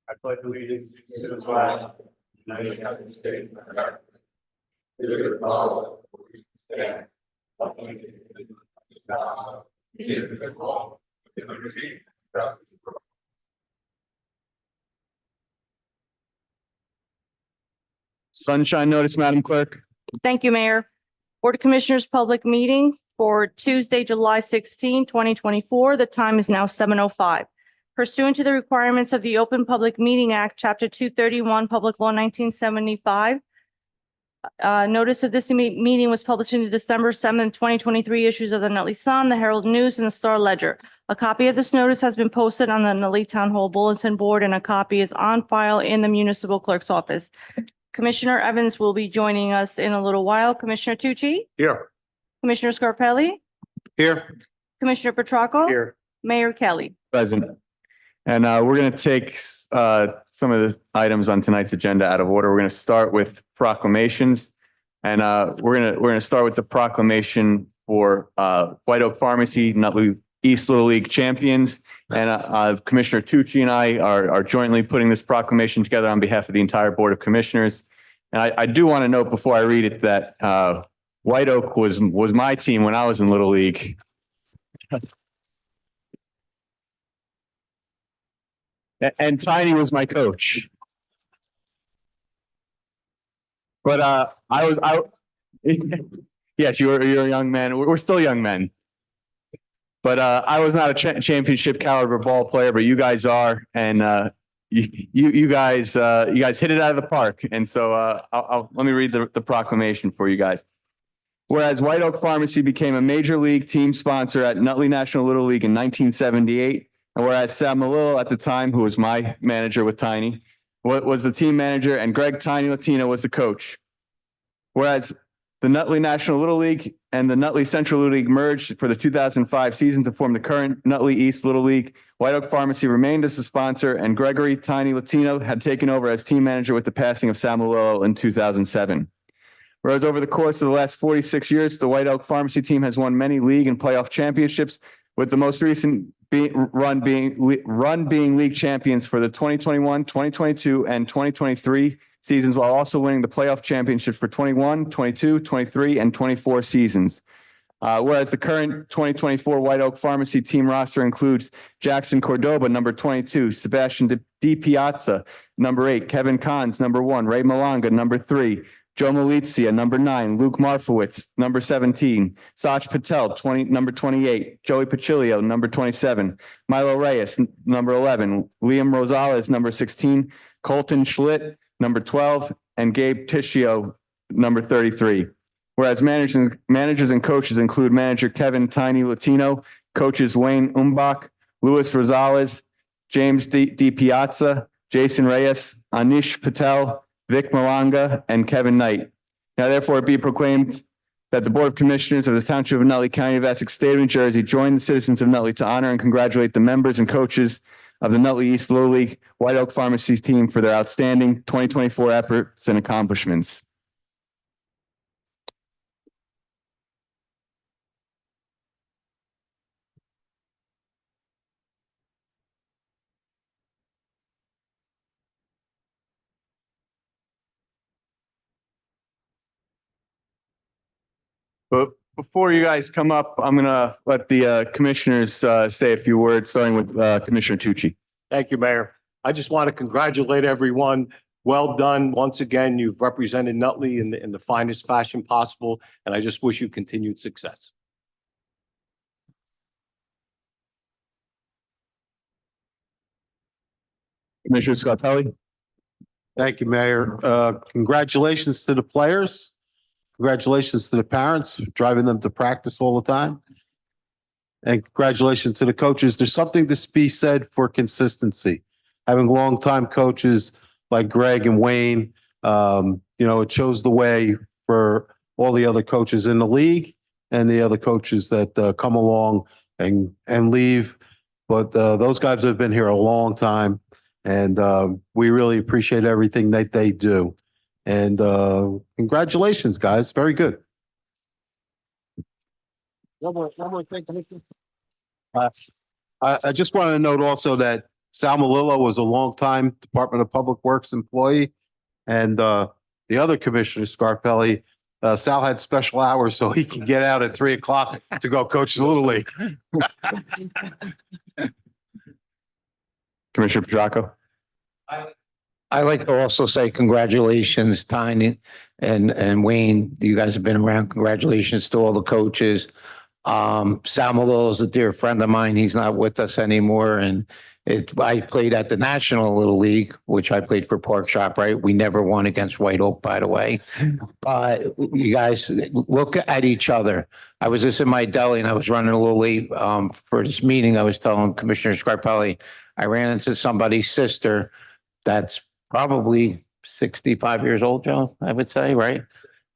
I pledge allegiance to the flag of the United States of America, to the republic for which it stands, one nation, under God, indivisible, with liberty and justice for all. Sunshine notice, Madam Clerk. Thank you, Mayor. Board of Commissioners public meeting for Tuesday, July 16, 2024. The time is now 7:05. Pursuant to the requirements of the Open Public Meeting Act, Chapter 231, Public Law 1975, notice of this meeting was published in the December 7, 2023 issues of the Nutley Sun, the Herald News, and the Star Ledger. A copy of this notice has been posted on the Nutley Town Hall Bulletin Board, and a copy is on file in the municipal clerk's office. Commissioner Evans will be joining us in a little while. Commissioner Tucci? Here. Commissioner Scarpelli? Here. Commissioner Petracca? Here. Mayor Kelly? Present. And we're going to take some of the items on tonight's agenda out of order. We're going to start with proclamations. And we're going to start with the proclamation for White Oak Pharmacy, Nutley East Little League champions. And Commissioner Tucci and I are jointly putting this proclamation together on behalf of the entire Board of Commissioners. And I do want to note before I read it that White Oak was my team when I was in Little League. And Tiny was my coach. But yes, you're a young man. We're still young men. But I was not a championship caliber ball player, but you guys are, and you guys hit it out of the park. And so let me read the proclamation for you guys. Whereas White Oak Pharmacy became a major league team sponsor at Nutley National Little League in 1978, and whereas Sam Malillo at the time, who was my manager with Tiny, was the team manager, and Greg Tiny Latino was the coach. Whereas the Nutley National Little League and the Nutley Central Little League merged for the 2005 season to form the current Nutley East Little League. White Oak Pharmacy remained as the sponsor, and Gregory Tiny Latino had taken over as team manager with the passing of Sam Malillo in 2007. Whereas over the course of the last 46 years, the White Oak Pharmacy team has won many league and playoff championships, with the most recent run being league champions for the 2021, 2022, and 2023 seasons, while also winning the playoff championships for 21, 22, 23, and 24 seasons. Whereas the current 2024 White Oak Pharmacy team roster includes Jackson Cordoba, number 22, Sebastian Di Piazza, number 8, Kevin Kahns, number 1, Ray Malanga, number 3, Joe Malizia, number 9, Luke Marfowitz, number 17, Sach Patel, number 28, Joey Pacilio, number 27, Milo Reyes, number 11, Liam Rosales, number 16, Colton Schlitt, number 12, and Gabe Tishio, number 33. Whereas managers and coaches include manager Kevin Tiny Latino, coaches Wayne Umbach, Luis Rosales, James Di Piazza, Jason Reyes, Anish Patel, Vic Malanga, and Kevin Knight. Now therefore be proclaimed that the Board of Commissioners of the Township of Nutley, County of Essex, State of New Jersey, join the citizens of Nutley to honor and congratulate the members and coaches of the Nutley East Little League White Oak Pharmacy team for their outstanding 2024 efforts and accomplishments. But before you guys come up, I'm going to let the commissioners say a few words, starting with Commissioner Tucci. Thank you, Mayor. I just want to congratulate everyone. Well done. Once again, you've represented Nutley in the finest fashion possible, and I just wish you continued success. Commissioner Scarpelli. Thank you, Mayor. Congratulations to the players. Congratulations to the parents, driving them to practice all the time. And congratulations to the coaches. There's something to be said for consistency. Having longtime coaches like Greg and Wayne, it shows the way for all the other coaches in the league and the other coaches that come along and leave. But those guys have been here a long time, and we really appreciate everything that they do. And congratulations, guys. Very good. One more thing. I just want to note also that Sal Malillo was a longtime Department of Public Works employee. And the other Commissioner Scarpelli, Sal had special hours so he could get out at 3 o'clock to go coach the Little League. Commissioner Petracco. I like to also say congratulations, Tiny and Wayne. You guys have been around. Congratulations to all the coaches. Sal Malillo is a dear friend of mine. He's not with us anymore. And I played at the National Little League, which I played for Park Shop, right? We never won against White Oak, by the way. But you guys look at each other. I was just in my deli and I was running a little late for this meeting. I was telling Commissioner Scarpelli, I ran into somebody's sister that's probably 65 years old, Joe, I would say, right?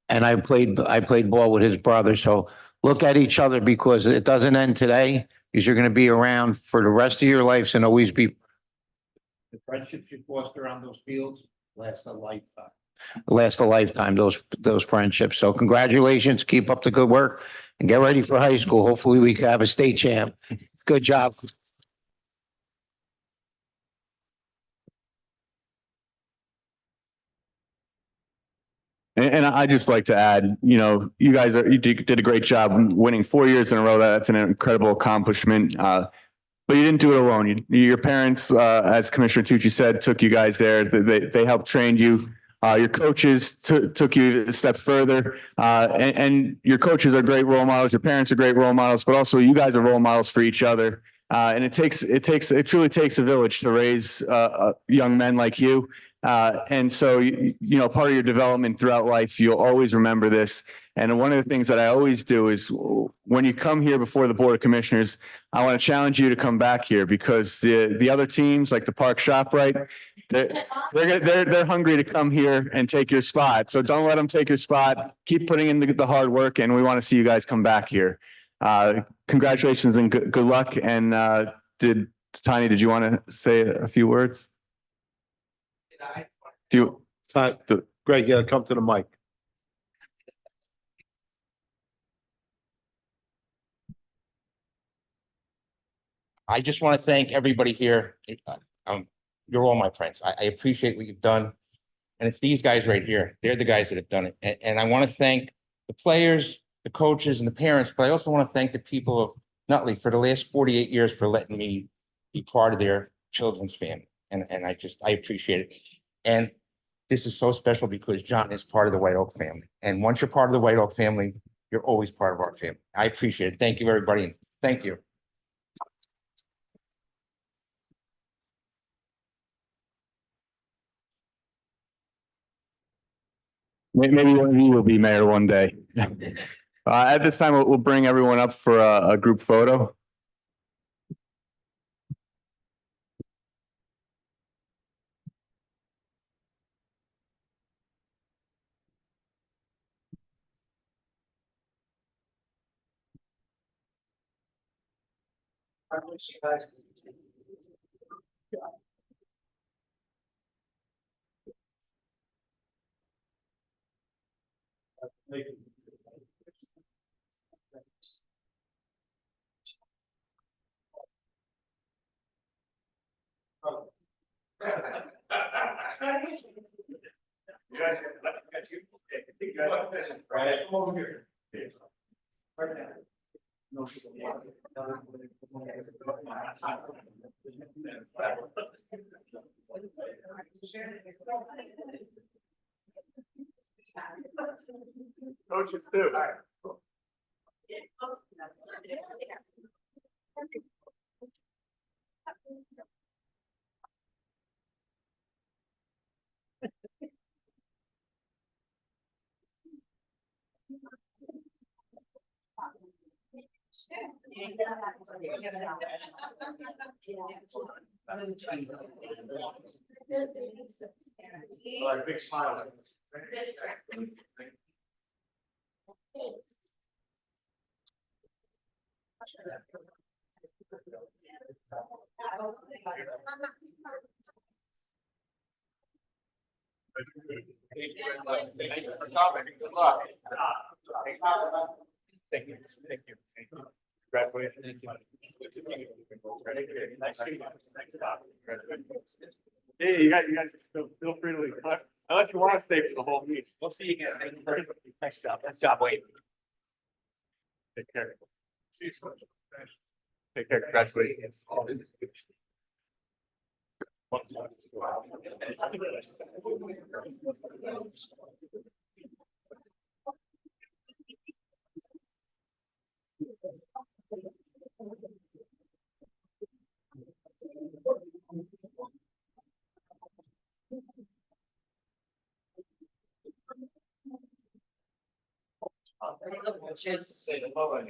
And I played ball with his brother. So look at each other because it doesn't end today, because you're going to be around for the rest of your lives and always be. The friendships you foster on those fields last a lifetime. Last a lifetime, those friendships. So congratulations, keep up the good work and get ready for high school. Hopefully we can have a state champ. Good job. And I just like to add, you know, you did a great job winning 4 years in a row. That's an incredible accomplishment. But you didn't do it alone. Your parents, as Commissioner Tucci said, took you guys there. They helped train you. Your coaches took you a step further. And your coaches are great role models. Your parents are great role models, but also you guys are role models for each other. And it truly takes a village to raise young men like you. And so, you know, part of your development throughout life, you'll always remember this. And one of the things that I always do is when you come here before the Board of Commissioners, I want to challenge you to come back here because the other teams like the Park ShopRite, they're hungry to come here and take your spot. So don't let them take your spot. Keep putting in the hard work, and we want to see you guys come back here. Congratulations and good luck. And Tiny, did you want to say a few words? Greg, yeah, come to the mic. I just want to thank everybody here. You're all my friends. I appreciate what you've done. And it's these guys right here. They're the guys that have done it. And I want to thank the players, the coaches, and the parents, but I also want to thank the people of Nutley for the last 48 years for letting me be part of their children's family. And I appreciate it. And this is so special because John is part of the White Oak family. And once you're part of the White Oak family, you're always part of our family. I appreciate it. Thank you, everybody. Thank you. Maybe one of you will be mayor one day. At this time, we'll bring everyone up for a group photo. Coaches too. Big smile. Thank you for coming. Good luck. Thank you. Thank you. Thank you. Congratulations. Yeah, you guys feel free to leave. Unless you want to stay for the whole meeting. We'll see you again. Nice job. Nice job, Wade. Take care. Take care. Congratulations. Chance to say the lower.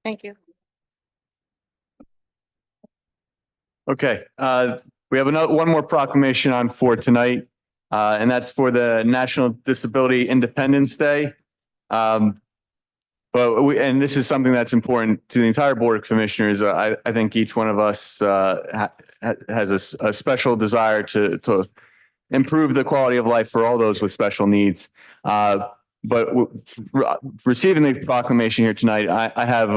Thank you. Okay, we have one more proclamation on for tonight, and that's for the National Disability Independence Day. And this is something that's important to the entire Board of Commissioners. I think each one of us has a special desire to improve the quality of life for all those with special needs. Receiving the proclamation here tonight, I have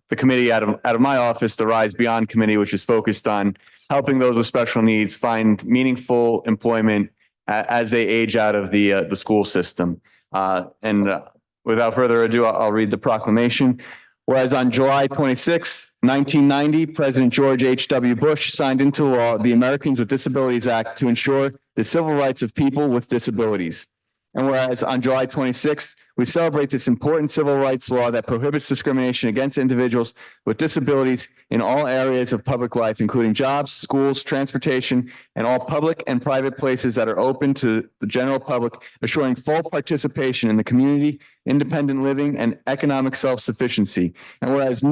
the committee out of my office, the Rise Beyond Committee, which is focused on helping those with special needs find meaningful employment as they age out of the school system. Without further ado, I'll read the proclamation. Whereas on July 26, 1990, President George H.W. Bush signed into law the Americans with Disabilities Act to ensure the civil rights of people with disabilities. And whereas on July 26th, we celebrate this important civil rights law that prohibits discrimination against individuals with disabilities in all areas of public life, including jobs, schools, transportation, and all public and private places that are open to the general public, assuring full participation in the community, independent living, and economic self-sufficiency. And whereas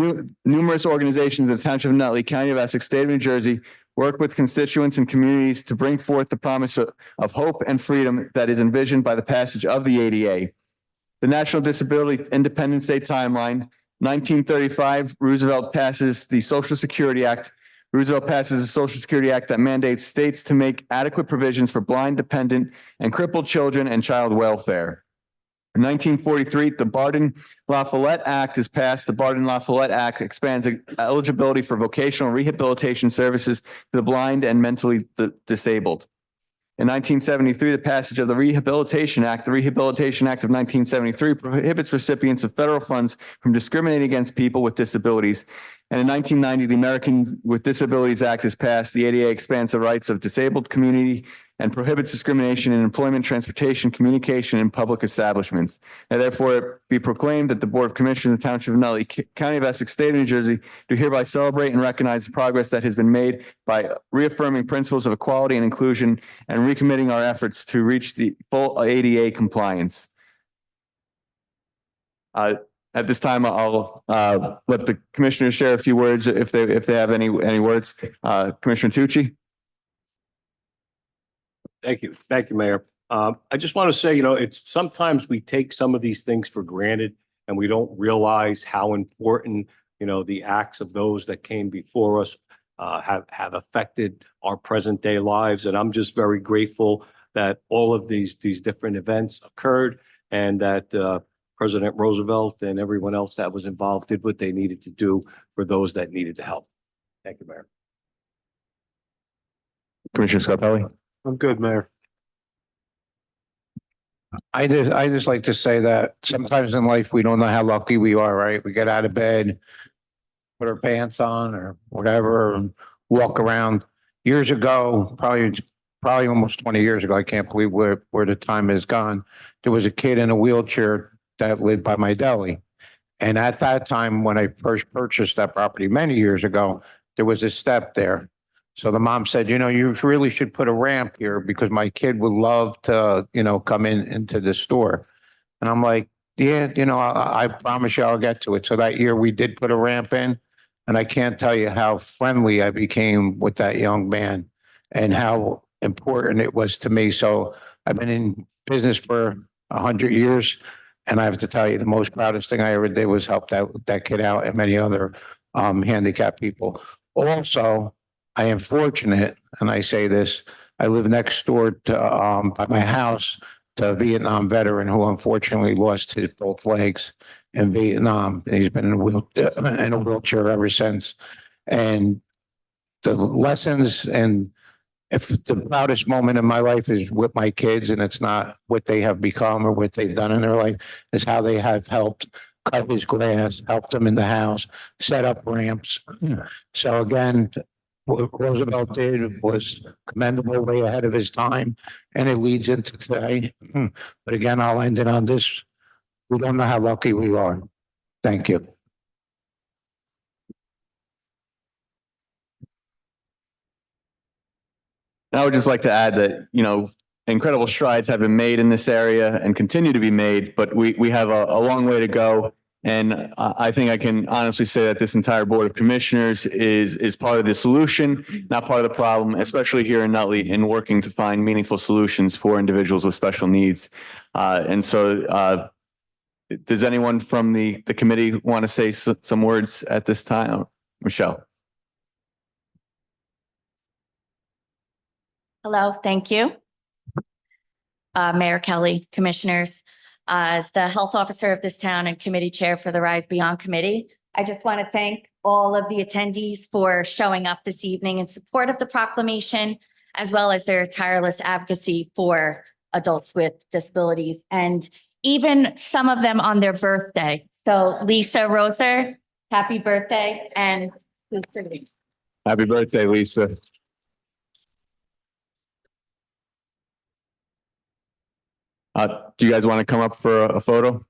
numerous organizations in the Township of Nutley, County of Essex, State of New Jersey, work with constituents and communities to bring forth the promise of hope and freedom that is envisioned by the passage of the ADA. The National Disability Independence Day timeline, 1935, Roosevelt passes the Social Security Act. Roosevelt passes the Social Security Act that mandates states to make adequate provisions for blind, dependent, and crippled children and child welfare. In 1943, the Barden-Lafayette Act is passed. The Barden-Lafayette Act expands eligibility for vocational rehabilitation services to the blind and mentally disabled. In 1973, the passage of the Rehabilitation Act. The Rehabilitation Act of 1973 prohibits recipients of federal funds from discriminating against people with disabilities. And in 1990, the Americans with Disabilities Act is passed. The ADA expands the rights of disabled community and prohibits discrimination in employment, transportation, communication, and public establishments. Now, therefore, be proclaimed that the Board of Commissioners of the Township of Nutley, County of Essex, State of New Jersey, do hereby celebrate and recognize the progress that has been made by reaffirming principles of equality and inclusion and recommitting our efforts to reach the full ADA compliance. At this time, I'll let the commissioners share a few words if they have any words. Commissioner Tucci. Thank you. Thank you, Mayor. I just want to say, it's sometimes we take some of these things for granted and we don't realize how important, the acts of those that came before us have affected our present day lives. And I'm just very grateful that all of these different events occurred and that President Roosevelt and everyone else that was involved did what they needed to do for those that needed the help. Thank you, Mayor. Commissioner Scarpelli. I'm good, Mayor. I just like to say that sometimes in life, we don't know how lucky we are, right? We get out of bed, put our pants on or whatever, and walk around. Years ago, probably almost 20 years ago, I can't believe where the time has gone. There was a kid in a wheelchair that lived by my deli. And at that time, when I first purchased that property many years ago, there was a step there. So the mom said, you know, you really should put a ramp here because my kid would love to, come into the store. And I'm like, yeah, I promise you I'll get to it. So that year we did put a ramp in. And I can't tell you how friendly I became with that young man and how important it was to me. So I've been in business for 100 years. And I have to tell you, the most proudest thing I ever did was help that kid out and many other handicapped people. Also, I am fortunate, and I say this, I live next door to by my house to a Vietnam veteran who unfortunately lost his both legs in Vietnam. He's been in a wheelchair ever since. And the lessons and if the proudest moment in my life is with my kids and it's not what they have become or what they've done in their life, is how they have helped cut his grass, helped him in the house, set up ramps. So again, what Roosevelt did was commendable, way ahead of his time, and it leads into today. But again, I'll end it on this. We don't know how lucky we are. Thank you. And I would just like to add that, incredible strides have been made in this area and continue to be made, but we have a long way to go. And I think I can honestly say that this entire Board of Commissioners is part of the solution, not part of the problem, especially here in Nutley, in working to find meaningful solutions for individuals with special needs. And so does anyone from the committee want to say some words at this time? Michelle. Hello, thank you. Mayor Kelly, Commissioners, as the health officer of this town and committee chair for the Rise Beyond Committee, I just want to thank all of the attendees for showing up this evening in support of the proclamation, as well as their tireless advocacy for adults with disabilities, and even some of them on their birthday. So Lisa Roser, happy birthday, and Happy birthday, Lisa. Do you guys want to come up for a photo?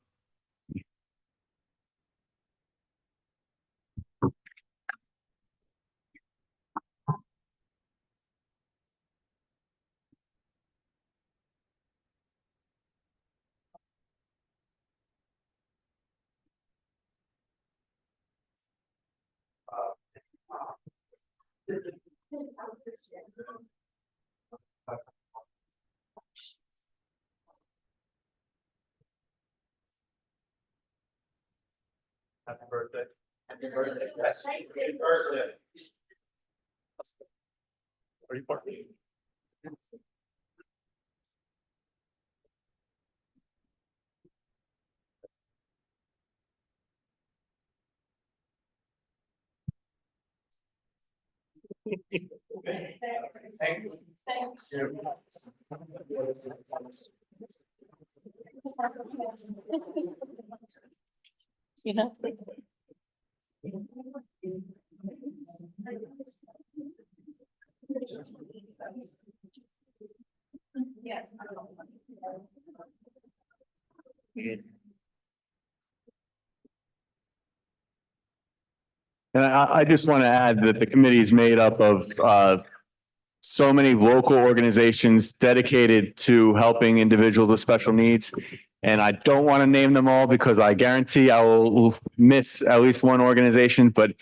Happy birthday. Happy birthday. Yes. Happy birthday. Are you partying? Thank you. Thanks. you know. And I just want to add that the committee is made up of so many local organizations dedicated to helping individuals with special needs. And I don't want to name them all because I guarantee I will miss at least one organization, but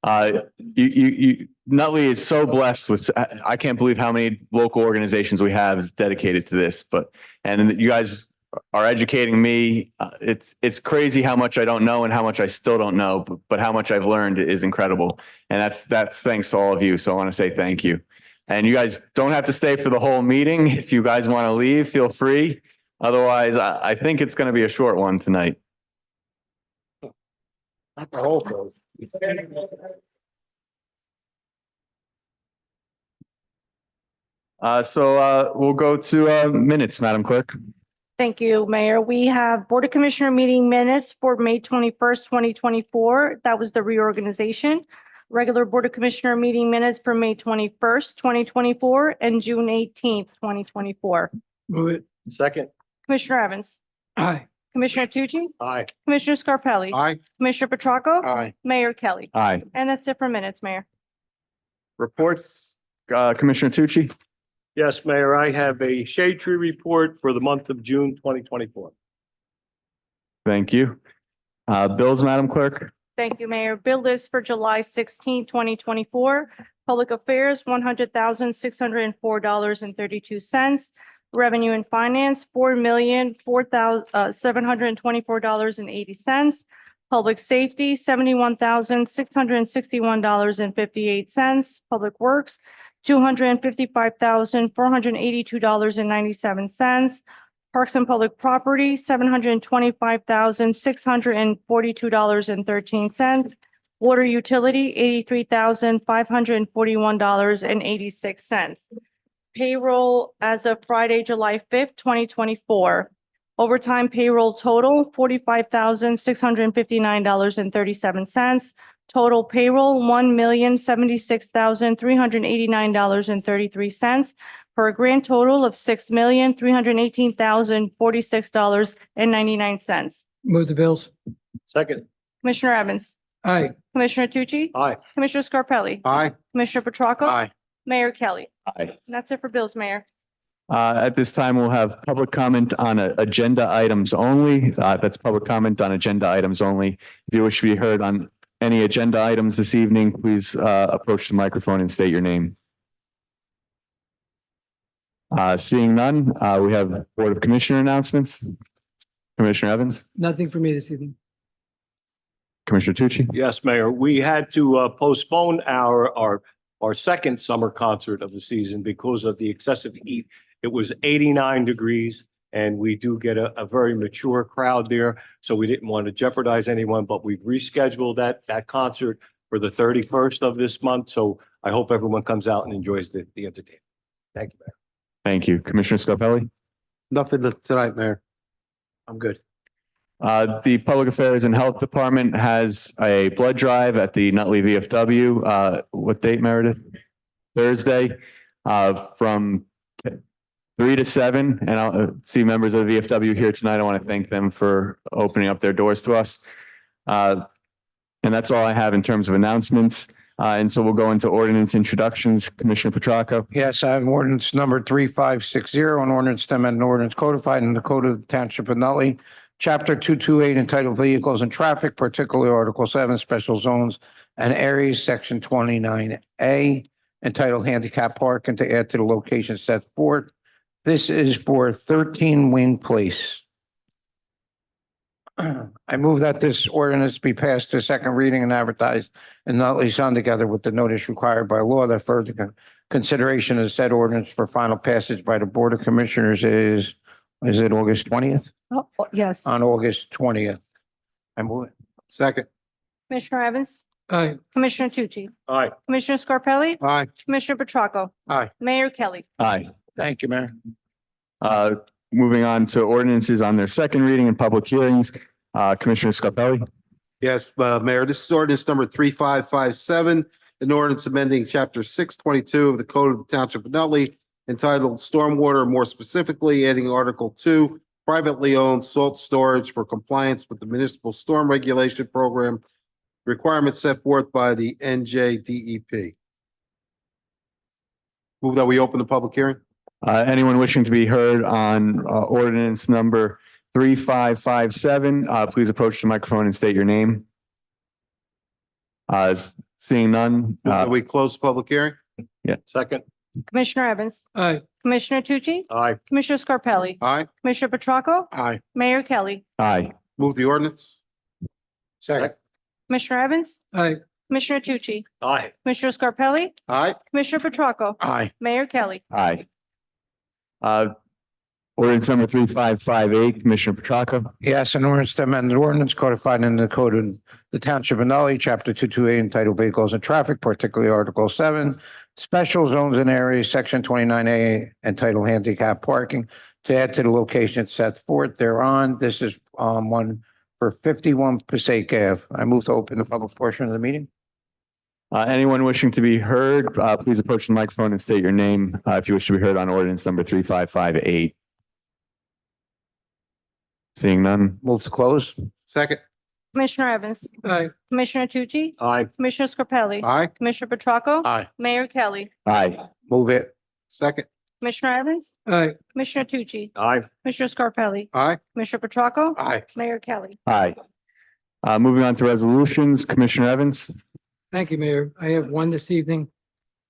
Nutley is so blessed with, I can't believe how many local organizations we have dedicated to this, and you guys are educating me. It's crazy how much I don't know and how much I still don't know, but how much I've learned is incredible. And that's thanks to all of you. So I want to say thank you. And you guys don't have to stay for the whole meeting. If you guys want to leave, feel free. Otherwise, I think it's going to be a short one tonight. Not the whole code. So we'll go to minutes, Madam Clerk. Thank you, Mayor. We have Board of Commissioner meeting minutes for May 21st, 2024. That was the reorganization. Regular Board of Commissioner meeting minutes for May 21st, 2024 and June 18th, 2024. Move it. Second. Commissioner Evans, Aye. Commissioner Tucci, Aye. Commissioner Scarpelli, Aye. Commissioner Petracca, Aye. Mayor Kelly. Aye. And that's it for minutes, Mayor. Reports, Commissioner Tucci? Yes, Mayor, I have a shade tree report for the month of June 2024. Thank you. Bills, Madam Clerk? Thank you, Mayor. Bill list for July 16, 2024. Public Affairs, $100,604.32. Revenue and Finance, $4,004,724.80. Public Safety, $71,661.58. Public Works, $255,482.97. Parks and Public Property, $725,642.13. Water Utility, $83,541.86. Payroll as of Friday, July 5th, 2024. Overtime payroll total, $45,659.37. Total payroll, $1,076,389.33. For a grand total of $6,318,046.99. Move the bills. Second. Commissioner Evans, Aye. Commissioner Tucci, Aye. Commissioner Scarpelli, Aye. Commissioner Petracca. Aye. Mayor Kelly. Aye. And that's it for bills, Mayor. At this time, we'll have public comment on agenda items only. That's public comment on agenda items only. If you wish to be heard on any agenda items this evening, please approach the microphone and state your name. Seeing none, we have Board of Commissioner announcements. Commissioner Evans, Nothing for me this evening. Commissioner Tucci. Yes, Mayor, we had to postpone our second summer concert of the season because of the excessive heat. It was 89 degrees and we do get a very mature crowd there. So we didn't want to jeopardize anyone, but we've rescheduled that concert for the 31st of this month. So I hope everyone comes out and enjoys the entertainment. Thank you, Mayor. Thank you. Commissioner Scarpelli. Nothing tonight, Mayor. I'm good. The Public Affairs and Health Department has a blood drive at the Nutley VFW. What date, Meredith? Thursday, from 3 to 7. And I'll see members of the VFW here tonight. I want to thank them for opening up their doors to us. And that's all I have in terms of announcements. And so we'll go into ordinance introductions. Commissioner Petracca. Yes, I have ordinance number 3560, an ordinance to amend an ordinance codified in the Code of the Township of Nutley, Chapter 228, entitled Vehicles and Traffic, particularly Article 7, Special Zones and Areas, Section 29A, entitled Handicap Parking, to add to the location set forth. This is for 13 Wayne Place. I move that this ordinance be passed to second reading and advertised in Nutley Sun, together with the notice required by law. That further consideration of said ordinance for final passage by the Board of Commissioners is it August 20th? Oh, yes. On August 20th. I move it. Second. Commissioner Evans, Aye. Commissioner Tucci, Aye. Commissioner Scarpelli, Aye. Commissioner Petracca. Aye. Mayor Kelly. Aye. Thank you, Mayor. Moving on to ordinances on their second reading and public hearings. Commissioner Scarpelli. Yes, Mayor, this is ordinance number 3557, an ordinance amending chapter 622 of the Code of the Township of Nutley, entitled Stormwater, more specifically adding Article 2, privately owned salt storage for compliance with the municipal storm regulation program requirements set forth by the NJDEP. Move that we open the public hearing. Anyone wishing to be heard on ordinance number 3557, please approach the microphone and state your name. Seeing none. Move that we close the public hearing. Second. Commissioner Evans, Aye. Commissioner Tucci, Aye. Commissioner Scarpelli, Aye. Commissioner Petracca, Aye. Mayor Kelly. Aye. Move the ordinance. Second. Commissioner Evans, Aye. Commissioner Tucci, Aye. Commissioner Scarpelli, Aye. Commissioner Petracca, Aye. Mayor Kelly. Aye. Ordinance number 3558, Commissioner Petracca. Yes, an ordinance to amend the ordinance codified in the Code of the Township of Nutley, Chapter 228, entitled Vehicles and Traffic, particularly Article 7, Special Zones and Areas, Section 29A, entitled Handicap Parking, to add to the location set forth thereon. This is one for 51 Passaic Ave. I move to open the public portion of the meeting. Anyone wishing to be heard, please approach the microphone and state your name if you wish to be heard on ordinance number 3558. Seeing none. Move to close. Second. Commissioner Evans. Aye. Commissioner Tucci. Aye. Commissioner Scarpelli. Aye. Commissioner Petracca. Aye. Mayor Kelly. Aye. Move it. Second. Commissioner Evans. Aye. Commissioner Tucci. Aye. Commissioner Scarpelli. Aye. Commissioner Petracca. Aye. Mayor Kelly. Aye. Moving on to resolutions, Commissioner Evans. Thank you, Mayor. I have one this evening.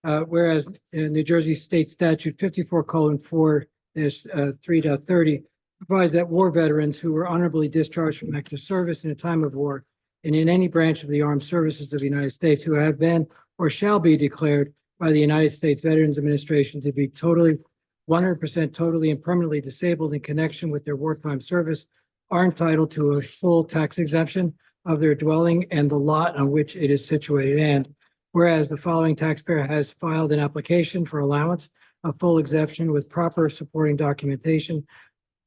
Whereas in New Jersey State Statute 54:4-3.30 provides that war veterans who were honorably discharged from active service in a time of war and in any branch of the armed services of the United States who have been or shall be declared by the United States Veterans Administration to be 100% totally and permanently disabled in connection with their wartime service are entitled to a full tax exemption of their dwelling and the lot on which it is situated. And whereas the following taxpayer has filed an application for allowance of full exemption with proper supporting documentation,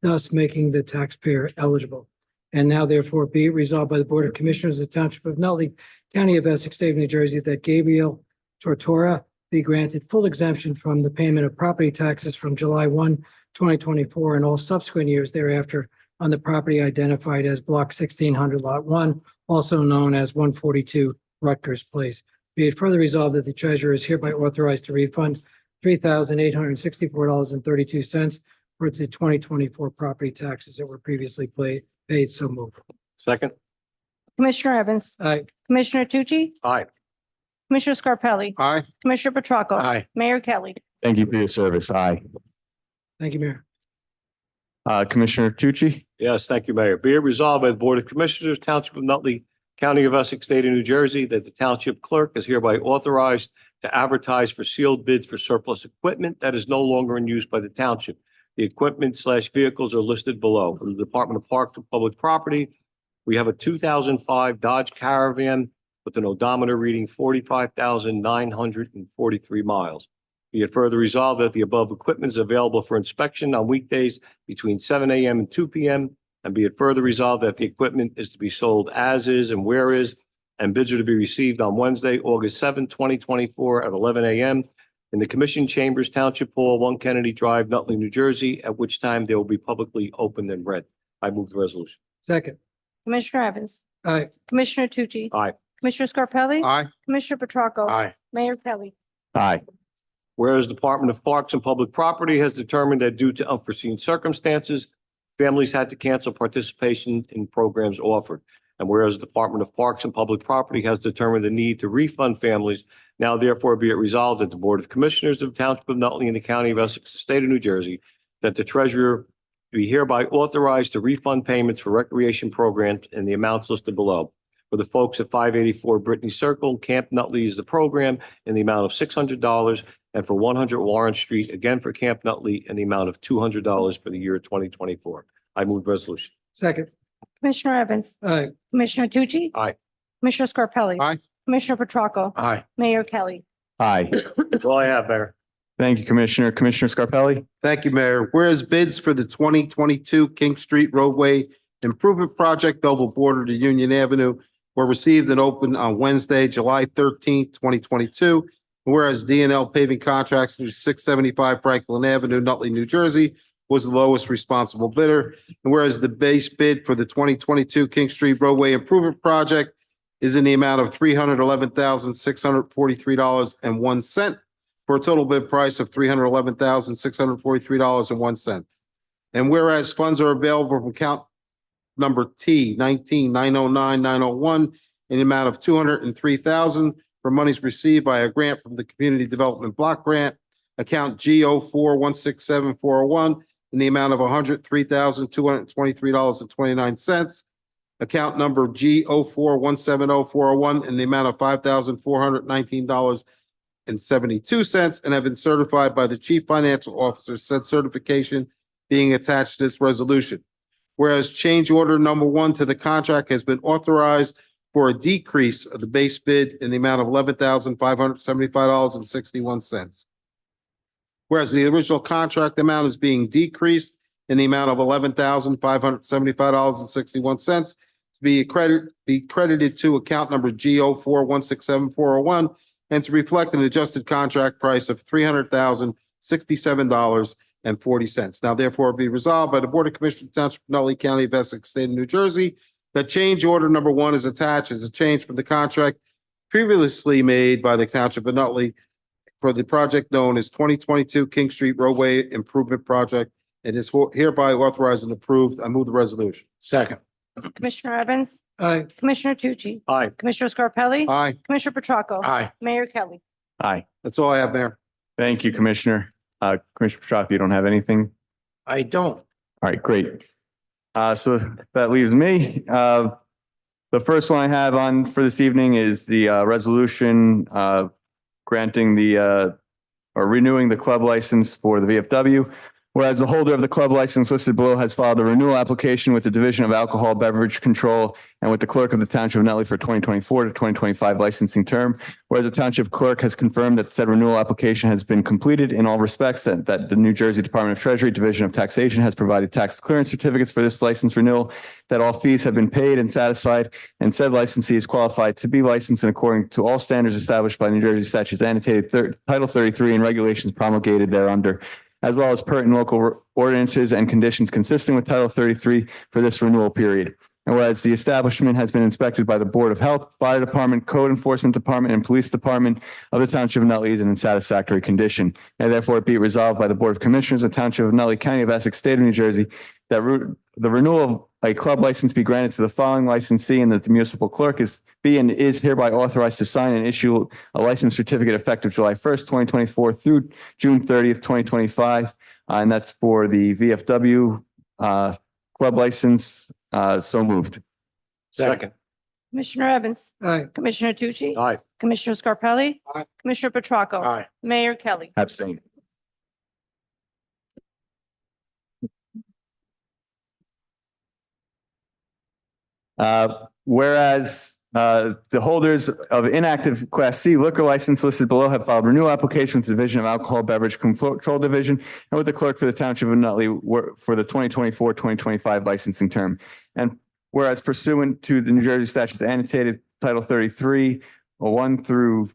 thus making the taxpayer eligible. And now therefore be it resolved by the Board of Commissioners of the Township of Nutley, County of Essex, State of New Jersey, that Gabriel Tortora be granted full exemption from the payment of property taxes from July 1, 2024, and all subsequent years thereafter on the property identified as Block 1600 Lot 1, also known as 142 Rutgers Place. Be it further resolved that the treasurer is hereby authorized to refund $3,864.32 for the 2024 property taxes that were previously paid. So moved. Second. Commissioner Evans. Aye. Commissioner Tucci. Aye. Commissioner Scarpelli. Aye. Commissioner Petracca. Aye. Mayor Kelly. Thank you for your service. Aye. Thank you, Mayor. Commissioner Tucci. Yes, thank you, Mayor. Be it resolved by the Board of Commissioners, Township of Nutley, County of Essex, State of New Jersey, that the Township Clerk is hereby authorized to advertise for sealed bids for surplus equipment that is no longer in use by the Township. The equipment/vehicles are listed below. From the Department of Parks and Public Property, we have a 2005 Dodge Caravan with an odometer reading 45,943 miles. Be it further resolved that the above equipment is available for inspection on weekdays between 7 a.m. and 2 p.m. And be it further resolved that the equipment is to be sold as is and where is, and bids are to be received on Wednesday, August 7, 2024 at 11 a.m. in the Commission Chambers, Township Hall, 1 Kennedy Drive, Nutley, New Jersey, at which time they will be publicly opened and read. I move the resolution. Second. Commissioner Evans. Aye. Commissioner Tucci. Aye. Commissioner Scarpelli. Aye. Commissioner Petracca. Aye. Mayor Kelly. Aye. Whereas the Department of Parks and Public Property has determined that due to unforeseen circumstances, families had to cancel participation in programs offered. And whereas the Department of Parks and Public Property has determined the need to refund families, now therefore be it resolved that the Board of Commissioners of the Township of Nutley in the County of Essex, the State of New Jersey, that the treasurer be hereby authorized to refund payments for recreation programs in the amounts listed below. For the folks at 584 Brittany Circle, Camp Nutley is the program in the amount of $600, and for 100 Warren Street, again for Camp Nutley, in the amount of $200 for the year 2024. I move the resolution. Second. Commissioner Evans. Aye. Commissioner Tucci. Aye. Commissioner Scarpelli. Aye. Commissioner Petracca. Aye. Mayor Kelly. Aye. That's all I have, Mayor. Thank you, Commissioner. Commissioner Scarpelli. Thank you, Mayor. Whereas bids for the 2022 King Street roadway improvement project, Belleville border to Union Avenue, were received and opened on Wednesday, July 13th, 2022. Whereas D&L Paving Contracts, 675 Franklin Avenue, Nutley, New Jersey, was the lowest responsible bidder. And whereas the base bid for the 2022 King Street roadway improvement project is in the amount of $311,643.01 for a total bid price of $311,643.01. And whereas funds are available from account number T 19-909-901 in the amount of $203,000 for monies received by a grant from the Community Development Block Grant, account G04167401 in the amount of $103,223.29. Account number G04170401 in the amount of $5,419.72 and have been certified by the Chief Financial Officer, said certification being attached to this resolution. Whereas change order number 1 to the contract has been authorized for a decrease of the base bid in the amount of $11,575.61. Whereas the original contract amount is being decreased in the amount of $11,575.61 to be credited to account number G04167401 and to reflect an adjusted contract price of $300,067.40. Now therefore be resolved by the Board of Commissioners of Township of Nutley County of Essex State of New Jersey that change order number 1 is attached as a change from the contract previously made by the Township of Nutley for the project known as 2022 King Street Roadway Improvement Project. It is hereby authorized and approved. I move the resolution. Second. Commissioner Evans, Aye. Commissioner Tucci, Aye. Commissioner Scarpelli, Aye. Commissioner Petracca, Aye. Mayor Kelly. Aye. That's all I have, Mayor. Thank you, Commissioner. Commissioner Petracca, you don't have anything? I don't. All right, great. So that leaves me. The first one I have on for this evening is the resolution granting or renewing the club license for the VFW. Whereas the holder of the club license listed below has filed a renewal application with the Division of Alcohol Beverage Control and with the clerk of the Township of Nutley for 2024 to 2025 licensing term. Whereas the Township Clerk has confirmed that said renewal application has been completed in all respects, that the New Jersey Department of Treasury Division of Taxation has provided tax clearance certificates for this license renewal, that all fees have been paid and satisfied, and said licensee is qualified to be licensed and according to all standards established by New Jersey statutes annotated Title 33 and regulations promulgated thereunder, as well as pertinent local ordinances and conditions consistent with Title 33 for this renewal period. And whereas the establishment has been inspected by the Board of Health, Fire Department, Code Enforcement Department, and Police Department of the Township of Nutley is in satisfactory condition. And therefore it be resolved by the Board of Commissioners of the Township of Nutley, County of Essex, State of New Jersey, that the renewal of a club license be granted to the following licensee and that the municipal clerk is hereby authorized to sign and issue a license certificate effective July 1st, 2024 through June 30th, 2025. And that's for the VFW club license. So moved. Second. Commissioner Evans, Aye. Commissioner Tucci, Aye. Commissioner Scarpelli, Aye. Commissioner Petracca, Aye. Mayor Kelly. Abstain. Whereas the holders of inactive Class C liquor license listed below have filed renewal application with the Division of Alcohol Beverage Control Division and with the clerk for the Township of Nutley for the 2024-2025 licensing term. And whereas pursuant to the New Jersey statutes annotated Title 33, 1 through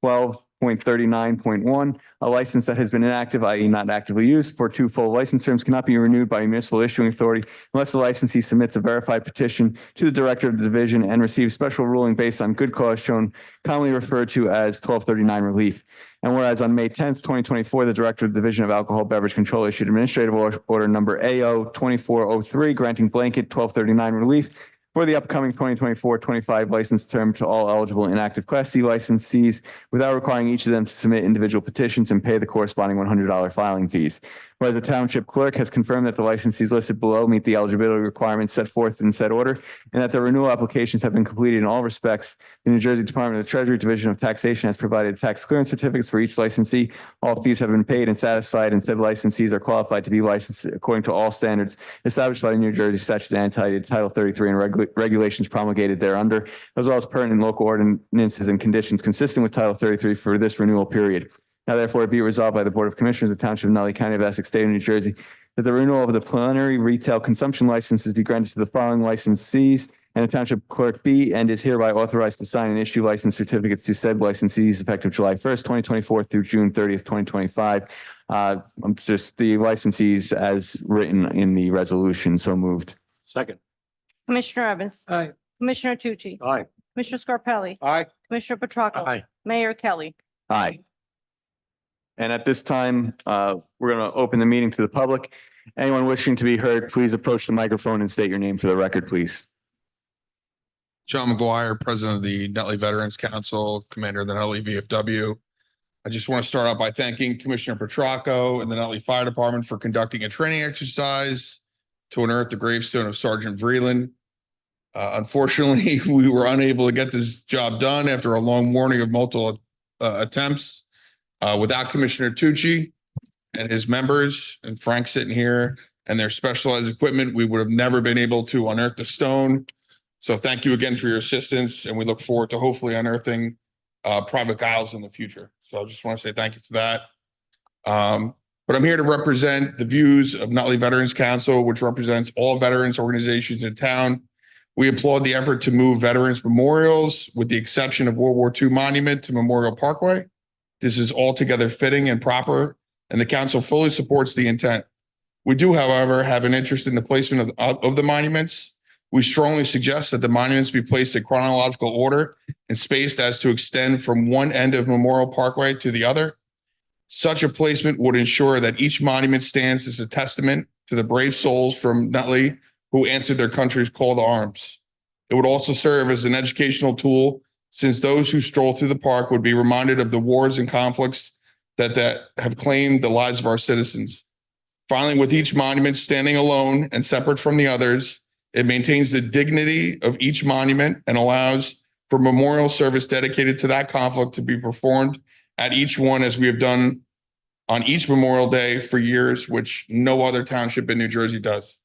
12.39.1, a license that has been inactive, i.e. not actively used, for 2 full license terms cannot be renewed by a municipal issuing authority unless the licensee submits a verified petition to the director of the division and receives special ruling based on good cause shown, commonly referred to as 1239 relief. And whereas on May 10th, 2024, the director of the Division of Alcohol Beverage Control issued administrative order number AO 2403 granting blanket 1239 relief for the upcoming 2024-25 license term to all eligible inactive Class C licensees without requiring each of them to submit individual petitions and pay the corresponding $100 filing fees. Whereas the Township Clerk has confirmed that the licensees listed below meet the eligibility requirements set forth in said order and that the renewal applications have been completed in all respects. The New Jersey Department of the Treasury Division of Taxation has provided tax clearance certificates for each licensee. All fees have been paid and satisfied, and said licensees are qualified to be licensed according to all standards established by the New Jersey statutes annotated Title 33 and regulations promulgated thereunder, as well as pertinent local ordinances and conditions consistent with Title 33 for this renewal period. Now therefore be resolved by the Board of Commissioners of the Township of Nutley, County of Essex, State of New Jersey, that the renewal of the preliminary retail consumption licenses be granted to the following licensees, and the Township Clerk be and is hereby authorized to sign and issue license certificates to said licensees effective July 1st, 2024 through June 30th, 2025. Just the licensees as written in the resolution. So moved. Second. Commissioner Evans, Aye. Commissioner Tucci, Aye. Commissioner Scarpelli, Aye. Commissioner Petracca, Aye. Mayor Kelly. Aye. And at this time, we're going to open the meeting to the public. Anyone wishing to be heard, please approach the microphone and state your name for the record, please. John McGuire, President of the Nutley Veterans Council, Commander of the Nutley VFW. I just want to start out by thanking Commissioner Petracca and the Nutley Fire Department for conducting a training exercise to unearth the gravestone of Sergeant Vreeland. Unfortunately, we were unable to get this job done after a long warning of multiple attempts. Without Commissioner Tucci and his members and Frank sitting here and their specialized equipment, we would have never been able to unearth the stone. So thank you again for your assistance, and we look forward to hopefully unearthing private guiles in the future. So I just want to say thank you for that. But but I'm here to represent the views of Nutley Veterans Council, which represents all veterans organizations in town. We applaud the effort to move veterans memorials, with the exception of World War II Monument, to Memorial Parkway. This is altogether fitting and proper, and the council fully supports the intent. We do, however, have an interest in the placement of the monuments. We strongly suggest that the monuments be placed in chronological order and spaced as to extend from one end of Memorial Parkway to the other. Such a placement would ensure that each monument stands as a testament to the brave souls from Nutley who answered their country's call to arms. It would also serve as an educational tool, since those who stroll through the park would be reminded of the wars and conflicts that have claimed the lives of our citizens. Finally, with each monument standing alone and separate from the others, it maintains the dignity of each monument and allows for memorial service dedicated to that conflict to be performed at each one, as we have done on each Memorial Day for years, which no other township in New Jersey does.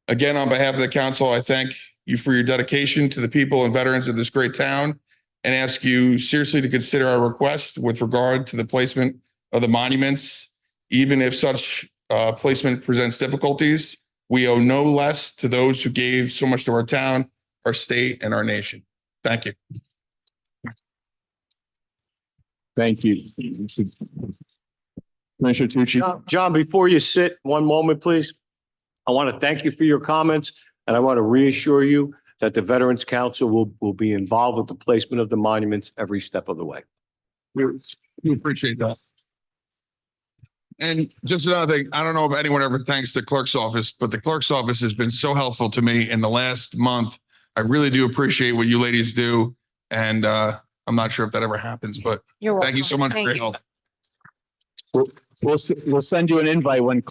Again, on behalf of the council, I thank you for your dedication to the people and veterans of this great town, and ask you seriously to consider our request with regard to the placement of the monuments. Even if such placement presents difficulties, we owe no less to those who gave so much to our town, our state, and our nation. Thank you. Thank you. Commissioner Tucci. John, before you sit, one moment, please. I want to thank you for your comments, and I want to reassure you that the Veterans Council will be involved with the placement of the monuments every step of the way. We appreciate that. And just another thing, I don't know if anyone ever thanks the clerk's office, but the clerk's office has been so helpful to me in the last month. I really do appreciate what you ladies do. And I'm not sure if that ever happens, but You're thank you so much for your help. We'll send you an invite when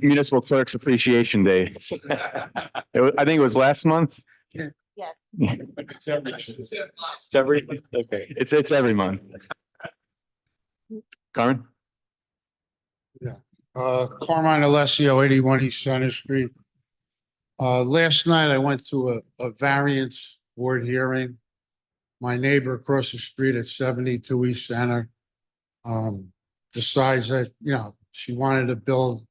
Municipal Clerks Appreciation Day. I think it was last month. Yes. It's Okay. It's every month. Carmen? Carmine Alessio, 81 East Center Street. Last night I went to a variance board hearing. My neighbor across the street at 72 East Center decides that, she wanted to build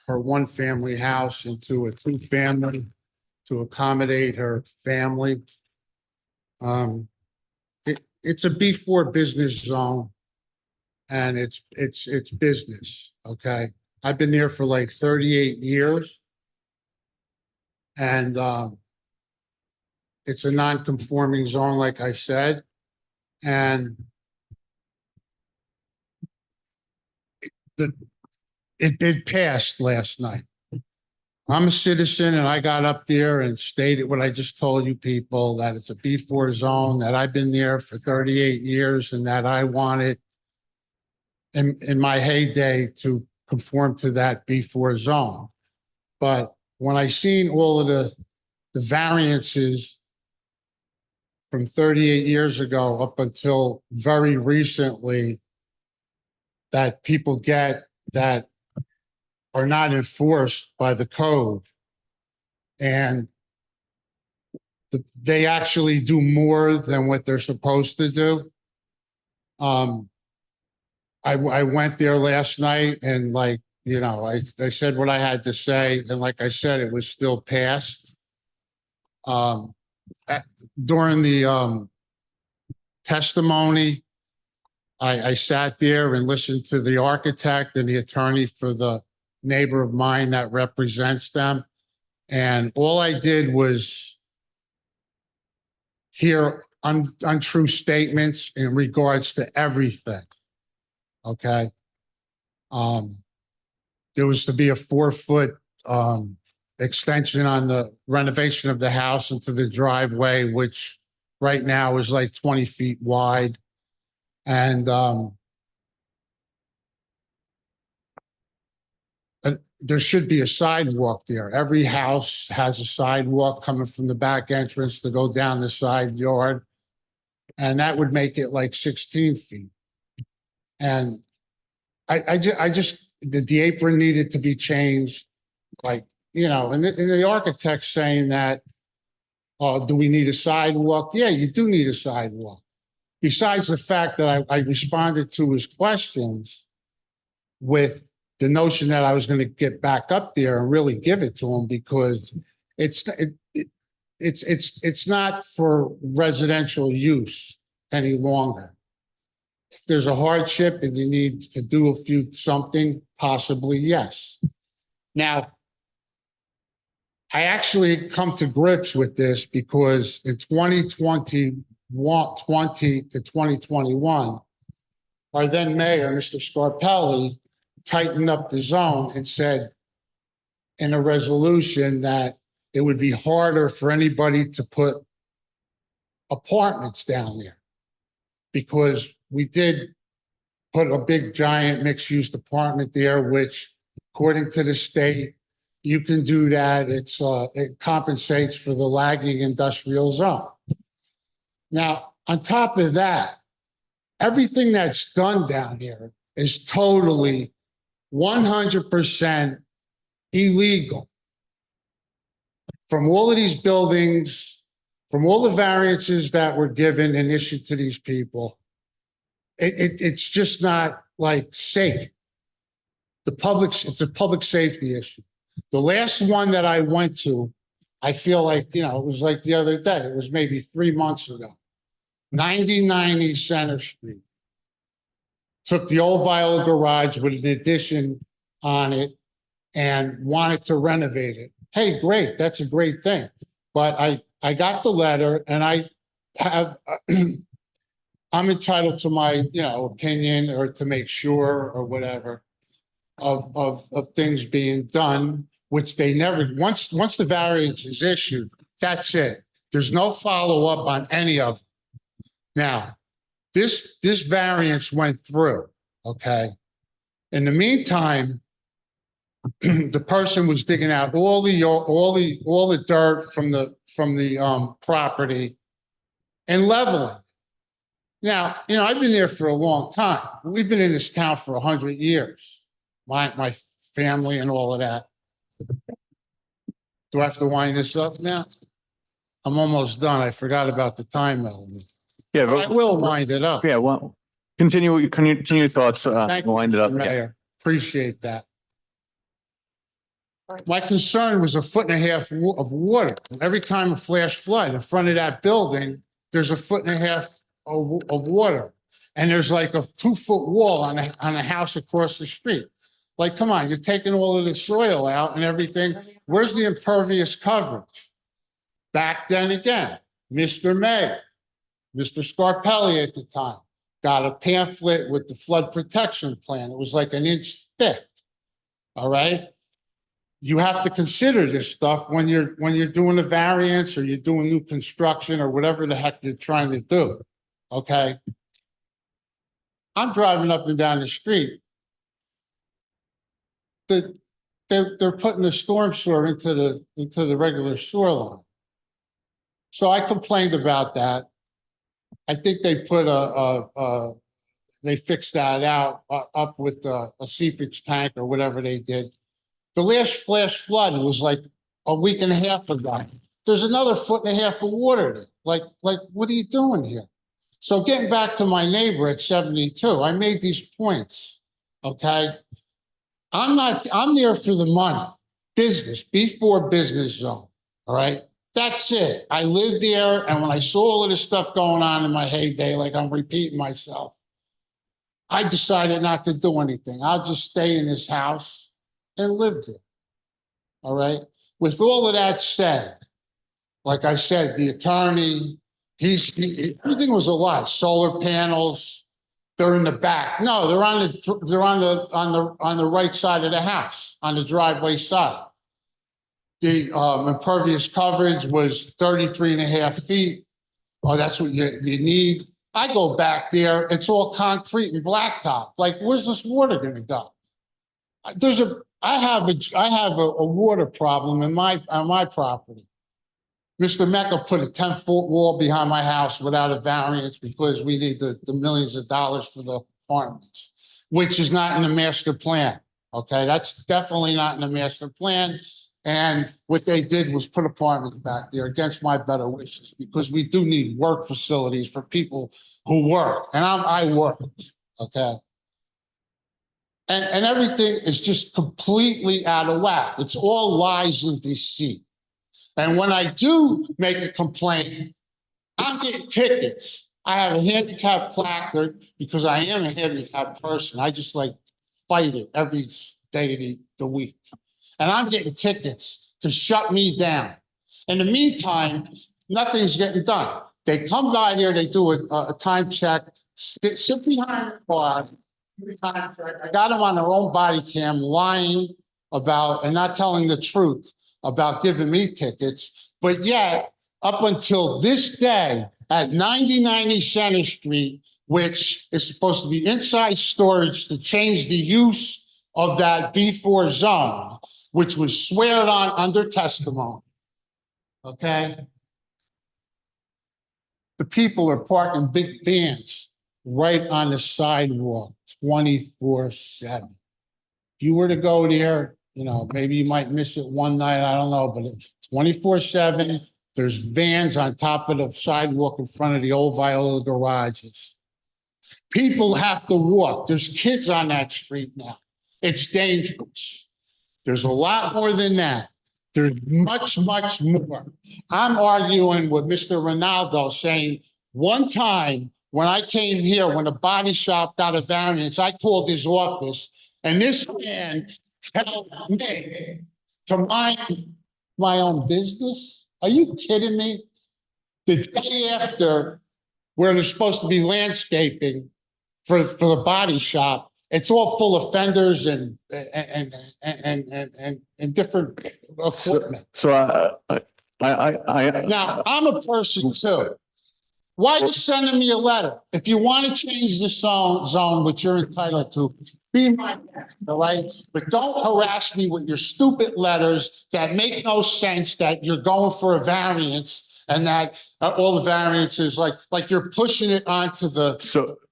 her one-family house into a two-family to accommodate her family. It's a B4 business zone, and it's business. Okay, I've been there for like 38 years, and it's a non-conforming zone, like I said, and it passed last night. I'm a citizen, and I got up there and stated what I just told you people, that it's a B4 zone, that I've been there for 38 years, and that I want it in my heyday to conform to that B4 zone. But when I seen all of the variances from 38 years ago up until very recently that people get that are not enforced by the code, and they actually do more than what they're supposed to do. I went there last night, and I said what I had to say, and like I said, it was still passed. During the testimony, I sat there and listened to the architect and the attorney for the neighbor of mine that represents them. And all I did was hear untrue statements in regards to everything. Okay. There was to be a 4-foot extension on the renovation of the house into the driveway, which right now is like 20 feet wide. And there should be a sidewalk there. Every house has a sidewalk coming from the back entrance to go down the side yard. And that would make it like 16 feet. And the apron needed to be changed. And the architect saying that, do we need a sidewalk? Yeah, you do need a sidewalk. Besides the fact that I responded to his questions with the notion that I was going to get back up there and really give it to them because it's not for residential use any longer. If there's a hardship and you need to do something, possibly, yes. Now, I actually come to grips with this because in 2020 to 2021, our then mayor, Mr. Scarpelli, tightened up the zone and said in a resolution that it would be harder for anybody to put apartments down there because we did put a big giant mixed-use apartment there, which according to the state, you can do that. It compensates for the lagging industrial zone. Now, on top of that, everything that's done down here is totally 100% illegal. From all of these buildings, from all the variances that were given and issued to these people, it's just not like safe. It's a public safety issue. The last one that I went to, I feel like, it was like the other day. It was maybe 3 months ago. 9090 Center Street. Took the old Viola garage with an addition on it and wanted to renovate it. Hey, great. That's a great thing. But I got the letter and I have, I'm entitled to my, opinion or to make sure or whatever of things being done, which they never, once the variance is issued, that's it. There's no follow-up on any of them. Now, this variance went through, okay? In the meantime, the person was digging out all the dirt from the property and leveling. Now, I've been there for a long time. We've been in this town for 100 years. My family and all of that. Do I have to wind this up now? I'm almost done. I forgot about the time element. Yeah, I will wind it up. Yeah, well, continue your thoughts. Thank you, Wind it up. Mr. Yeah. Mayor. Appreciate that. My concern was 1.5 feet of water. Every time a flash flood in front of that building, there's 1.5 feet of water. And there's like a 2-foot wall on a house across the street. Like, come on, you're taking all of the soil out and everything. Where's the impervious coverage? Back then again, Mr. Mayor, Mr. Scarpelli at the time, got a pamphlet with the flood protection plan. It was like 1 inch thick. All right. You have to consider this stuff when you're doing a variance or you're doing new construction or whatever the heck you're trying to do. Okay. I'm driving up and down the street. They're putting the storm sewer into the regular sewer line. So I complained about that. I think they put they fixed that out up with a seepage tank or whatever they did. The last flash flood was like 1.5 weeks ago. There's another 1.5 feet of water there. Like, what are you doing here? So getting back to my neighbor at 72, I made these points, okay? I'm there for the money, business, B4 business zone, all right? That's it. I lived there, and when I saw all of this stuff going on in my heyday, like I'm repeating myself, I decided not to do anything. I'll just stay in this house and live there, all right? With all of that said, like I said, the attorney, everything was a lie. Solar panels, they're in the back. No, they're on the right side of the house, on the driveway side. The impervious coverage was 33.5 feet. Oh, that's what you need. I go back there, it's all concrete and blacktop. Like, where's this water gonna go? I have a water problem on my property. Mr. Mecca put a 10-foot wall behind my house without a variance because we need the millions of dollars for the apartments, which is not in the master plan. Okay, that's definitely not in the master plan. And what they did was put apartments back there against my better wishes because we do need work facilities for people who work. And I work, okay? and everything is just completely out of whack. It's all lies and deceit. And when I do make a complaint, I'm getting tickets. I have a handicap placard because I am a handicapped person. I just like fight it every day of the week. And I'm getting tickets to shut me down. In the meantime, nothing's getting done. They come by here, they do a time check, sit behind the car. I got them on their own body cam lying about and not telling the truth about giving me tickets. But yet, up until this day, at 9090 Center Street, which is supposed to be inside storage to change the use of that B4 zone, which was sweared on under testimony. Okay? The people are parking big vans right on the sidewalk, 24/7. If you were to go there, maybe you might miss it one night, I don't know, but it's 24/7. There's vans on top of the sidewalk in front of the old Viola garages. People have to walk. There's kids on that street now. It's dangerous. There's a lot more than that. There's much, much more. I'm arguing with Mr. Ronaldo saying one time when I came here, when the body shop got a variance, I called his office and this man told me to mind my own business. Are you kidding me? The day after, where there's supposed to be landscaping for the body shop, it's all full of fenders and different equipment. Now, I'm a person too. Why are you sending me a letter? If you want to change the zone, which you're entitled to, be my guest, all right? But don't harass me with your stupid letters that make no sense, that you're going for a variance and that all the variances, like you're pushing it onto the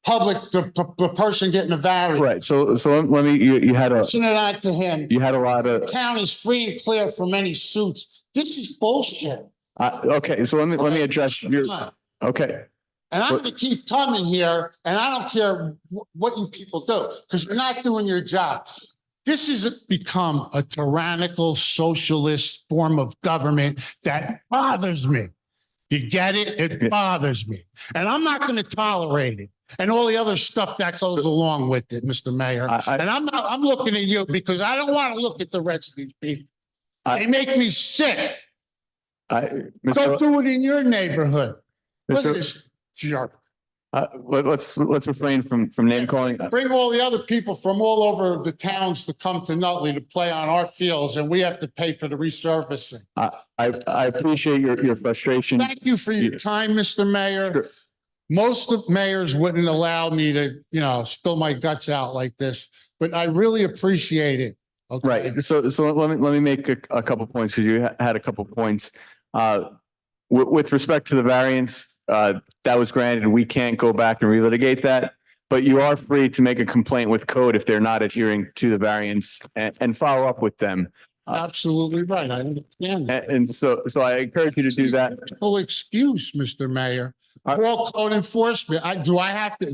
public, the person getting a variance. Right. So let me, you had Pushing it onto him. you had a lot The of, town is free and clear from any suits. This is bullshit. okay. So let me address your, okay. And I'm going to keep coming here, and I don't care what you people do, because you're not doing your job. This has become a tyrannical socialist form of government that bothers me. You get it? It bothers me. And I'm not going to tolerate it. And all the other stuff that goes along with it, Mr. Mayor. And I'm looking at you because I don't want to look at the rest of these people. They make me sick. Don't do it in your neighborhood. Look at this jerk. Let's refrain from name calling. Bring all the other people from all over the towns to come to Nutley to play on our fields, and we have to pay for the resurfacing. I appreciate your frustration. Thank you for your time, Mr. Mayor. Sure. Most of mayors wouldn't allow me to, spill my guts out like this, but I really appreciate it. Okay. Right. So let me make a couple points, because you had a couple points. With respect to the variance, that was granted. We can't go back and relitigate that, but you are free to make a complaint with code if they're not adhering to the variance and follow up with them. Absolutely right. I understand that. And so I encourage you to do that. Full excuse, Mr. Mayor. Call code enforcement. Do I have to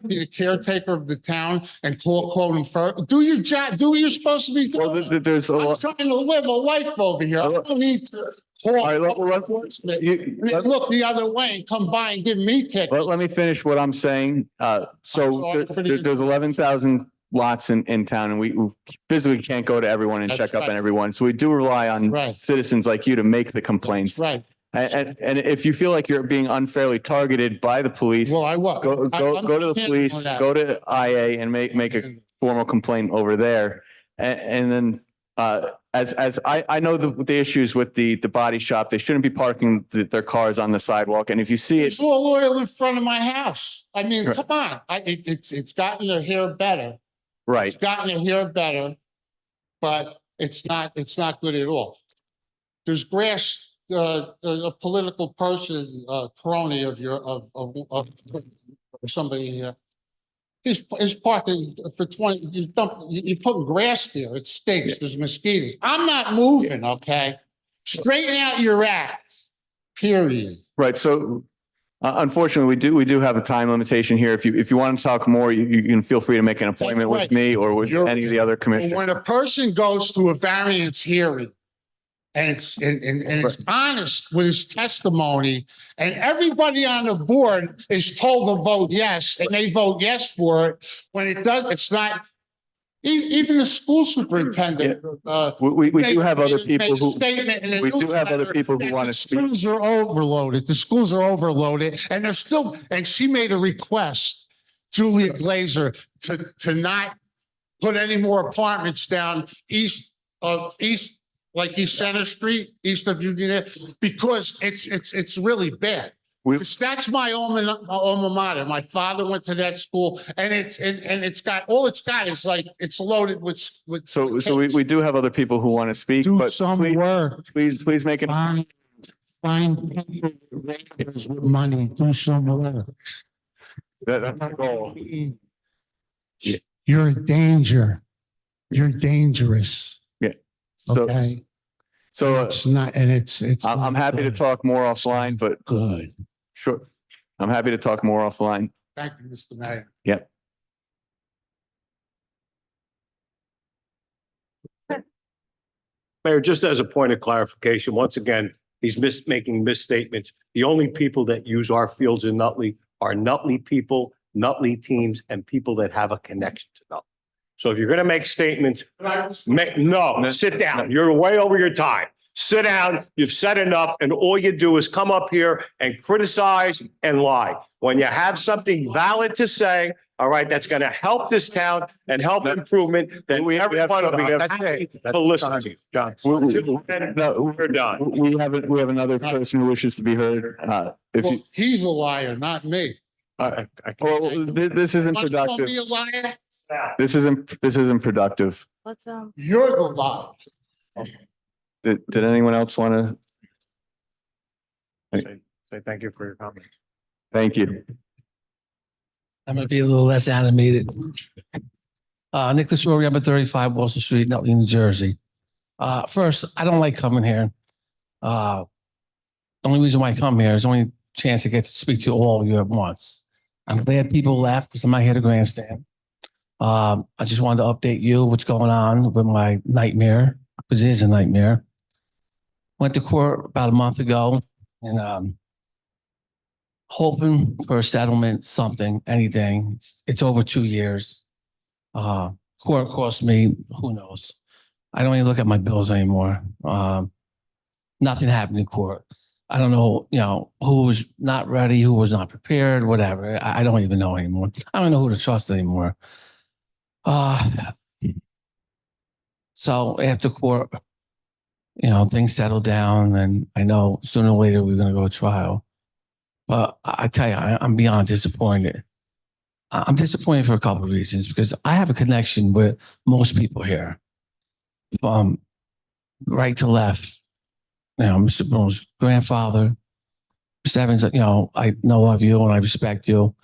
be the caretaker of the town and call code enforcement? Do your job. Do what you're supposed to be doing. Well, there's a I'm lot. trying to live a life over here. I don't need to call code enforcement and then look the other way and come by and give me tickets. Let me finish what I'm saying. So there's 11,000 lots in town, and we physically can't go to everyone and check up on everyone. So we do rely on citizens like you to make the complaints. Right. And if you feel like you're being unfairly targeted by the police, Well, I was. go to the police, go to IA and make a formal complaint over there. And then as I know the issues with the body shop, they shouldn't be parking their cars on the sidewalk. And if you see it, It's all oil in front of my house. I mean, come on. It's gotten a hair better. right. It's gotten a hair better, but it's not good at all. There's grass. A political person, crony of somebody here, is parking for 20. You're putting grass there. It stinks. There's mosquitoes. I'm not moving. Okay, straighten out your act. Period. Right. So Unfortunately, we do have a time limitation here. If you want to talk more, you can feel free to make an appointment with right. me or with You're- any of the other But commissioners. when a person goes through a variance hearing and it's honest with his testimony, and everybody on the board is told to vote yes, and they vote yes for it, when it does, it's not, even the school superintendent, We do have other made people a who, statement in the we do have other newsletter people who that want the to speak. schools are overloaded. The schools are overloaded, and they're still, and she made a request, Julia Glazer, to not put any more apartments down east, like East Center Street, east of Union, because it's really bad. We- Because that's my alma mater. My father went to that school, and it's got, all it's got is like, it's loaded with. So kids. we do have other people who want to speak, Do but some please, work. please make an, Find people with money, do some work. that's the goal. You're a danger. You're dangerous. So, Okay. so It's not, and it's. I'm not happy to good. talk more offline, but Good. sure. I'm happy to talk more offline. Thank you, Mr. Mayor. Yep. Mayor, just as a point of clarification, once again, he's making misstatements. The only people that use our fields in Nutley are Nutley people, Nutley teams, and people that have a connection to Nutley. So if you're going to make statements, no, sit down. You're way over your time. Sit down. You've said enough. And all you do is come up here and criticize and lie. When you have something valid to say, all right, that's going to help this town and help improvement, then everyone will be happy to listen to you. John. We're done. We have another person who wishes to be heard. If you, Well, he's a liar, not me. well, this isn't Want to call productive. me a liar? This isn't productive. Let's, You're the liar. Did anyone else want to? Say thank you for your comments. Thank you. I'm gonna be a little less animated. Nicholas Rory, number 35 Wilson Street, Nutley, New Jersey. First, I don't like coming here. The only reason why I come here is the only chance I get to speak to all of you at once. I'm glad people left because I'm not here to grandstand. I just wanted to update you what's going on with my nightmare, because it is a nightmare. Went to court about a month ago and hoping for a settlement, something, anything. It's over 2 years. Court cost me, who knows? I don't even look at my bills anymore. Nothing happened in court. I don't know, who was not ready, who was not prepared, whatever. I don't even know anymore. I don't know who to trust anymore. So after court, things settled down, and I know sooner or later we're going to go to trial. But I tell you, I'm beyond disappointed. I'm disappointed for a couple of reasons, because I have a connection with most people here, from right to left. Mr. Boone's grandfather, Mr. Evans, I know of you and I respect you.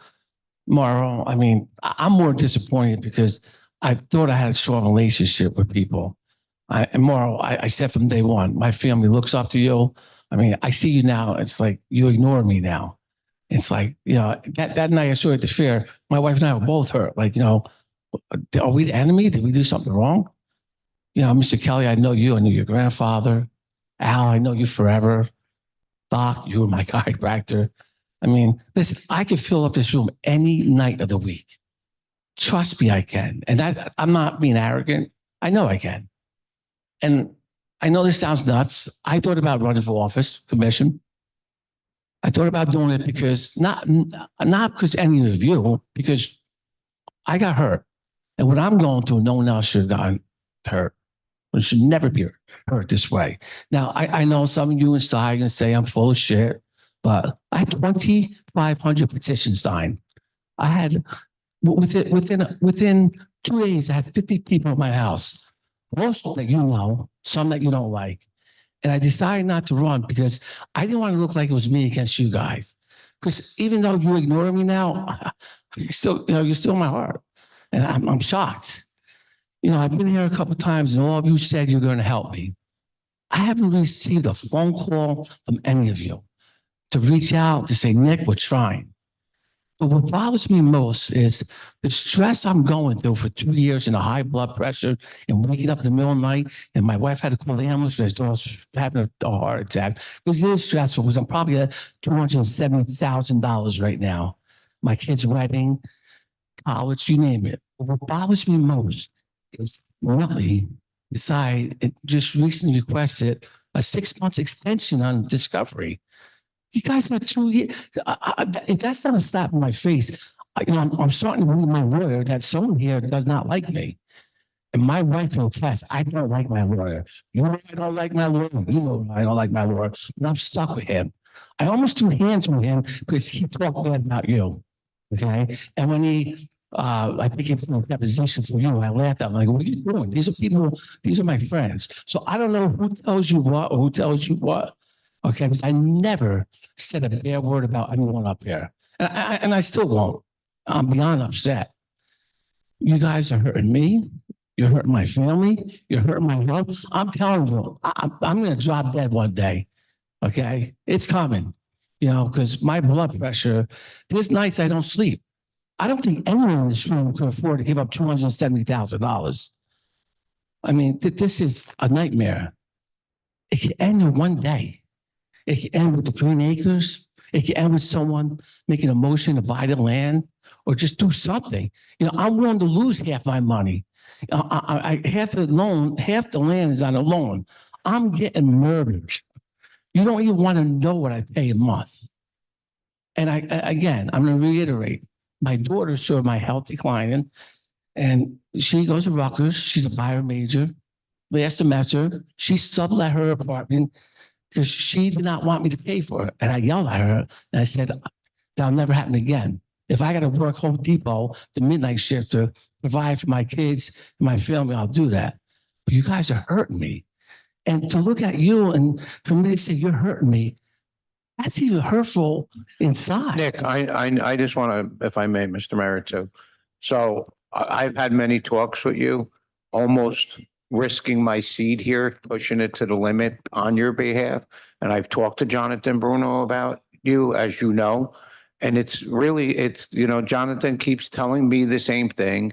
Morrow, I'm more disappointed because I thought I had a strong relationship with people. And Morrow, I said from day one, my family looks up to you. I see you now. It's like you ignore me now. It's like, that night I saw you at the fair, my wife and I were both hurt. Like, are we the enemy? Did we do something wrong? Mr. Kelly, I know you. I knew your grandfather. Al, I know you forever. Doc, you were my chiropractor. Listen, I can fill up this room any night of the week. Trust me, I can. And I'm not being arrogant. I know I can. And I know this sounds nuts. I thought about running for office, commission. I thought about doing it because not because any of you, because I got hurt. And what I'm going through, no one else should have gotten hurt. It should never be hurt this way. Now, I know some of you inside are going to say I'm full of shit, but I had 2,500 petitions signed. I had, within 2 days, I had 50 people at my house. Most that you know, some that you don't like. And I decided not to run because I didn't want to look like it was me against you guys. Because even though you ignore me now, you're still in my heart. And I'm shocked. I've been here a couple of times and all of you said you're going to help me. I haven't received a phone call from any of you. to reach out to say, Nick, we're trying. But what bothers me most is the stress I'm going through for 2 years and the high blood pressure and waking up in the middle of the night. And my wife had to call the ambulance because I was having a heart attack. Because it is stressful because I'm probably at $270,000 right now. My kid's wedding, college, you name it. But what bothers me most is Nutley it just recently requested a 6 months extension on discovery. You guys have 2 years. If that's not a slap in my face, I'm starting to read my lawyer that someone here does not like me. And my wife will attest, I don't like my lawyer. You know, I don't like my lawyer. You know, I don't like my lawyer. But I'm stuck with him. I almost threw hands with him because he talked bad about you. Okay. And when I think he put a deposition for you, I laughed at him. Like, what are you doing? These are people, these are my friends. So I don't know who tells you what or who tells you what. Okay. Because I never said a bad word about anyone up here. And I still won't. I'm beyond upset. You guys are hurting me. You're hurting my family. You're hurting my health. I'm telling you, I'm going to drop dead one day. Okay. It's coming, because my blood pressure, there's nights I don't sleep. I don't think anyone in this room can afford to give up $270,000. I mean, this is a nightmare. It can end in one day. It can end with the Green Acres. It can end with someone making a motion to buy the land or just do something. I'm willing to lose half my money. Half the land is on a loan. I'm getting murdered. You don't even want to know what I pay a month. And I'm going to reiterate, my daughter saw my health declining and she goes to Rutgers. She's a bio major. Last semester, she sublet her apartment because she did not want me to pay for it. And I yelled at her and I said, that'll never happen again. If I got to work Home Depot, the midnight shift to provide for my kids and my family, I'll do that. But you guys are hurting me. And to look at you and for me to say you're hurting me, that's even hurtful inside. Nick, I just want to, if I may, Mr. Mayor, too. So I've had many talks with you, almost risking my seat here, pushing it to the limit on your behalf. And I've talked to Jonathan Bruno about you, as you know. And it's Jonathan keeps telling me the same thing.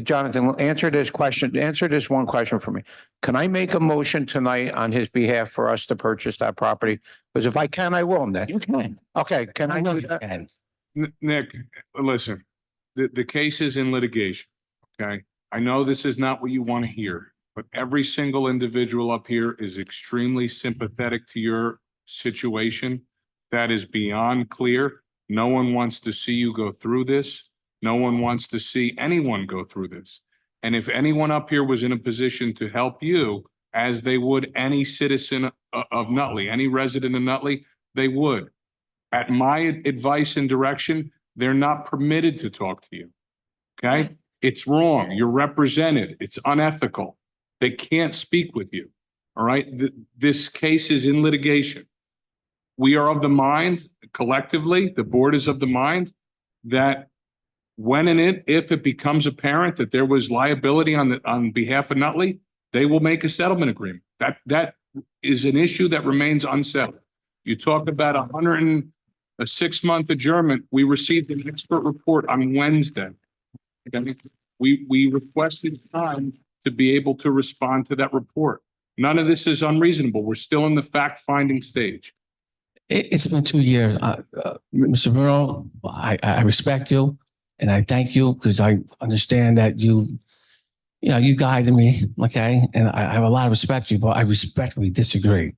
Jonathan, answer this one question for me. Can I make a motion tonight on his behalf for us to purchase that property? Because if I can, I will, Nick. You can. Okay, can I know do you that? can. Nick, listen, the case is in litigation, okay? I know this is not what you want to hear, but every single individual up here is extremely sympathetic to your situation. That is beyond clear. No one wants to see you go through this. No one wants to see anyone go through this. And if anyone up here was in a position to help you, as they would any citizen of Nutley, any resident of Nutley, they would. At my advice and direction, they're not permitted to talk to you. Okay? It's wrong. You're represented. It's unethical. They can't speak with you. All right? This case is in litigation. We are of the mind, collectively, the board is of the mind, that when and if it becomes apparent that there was liability on behalf of Nutley, they will make a settlement agreement. That is an issue that remains unsettled. You talk about a 6-month adjournment. We received an expert report on Wednesday. Okay? We requested time to be able to respond to that report. None of this is unreasonable. We're still in the fact-finding stage. It's been 2 years. Mr. Bruno, I respect you and I thank you because I understand that you guided me, okay? And I have a lot of respect for you, but I respectfully disagree.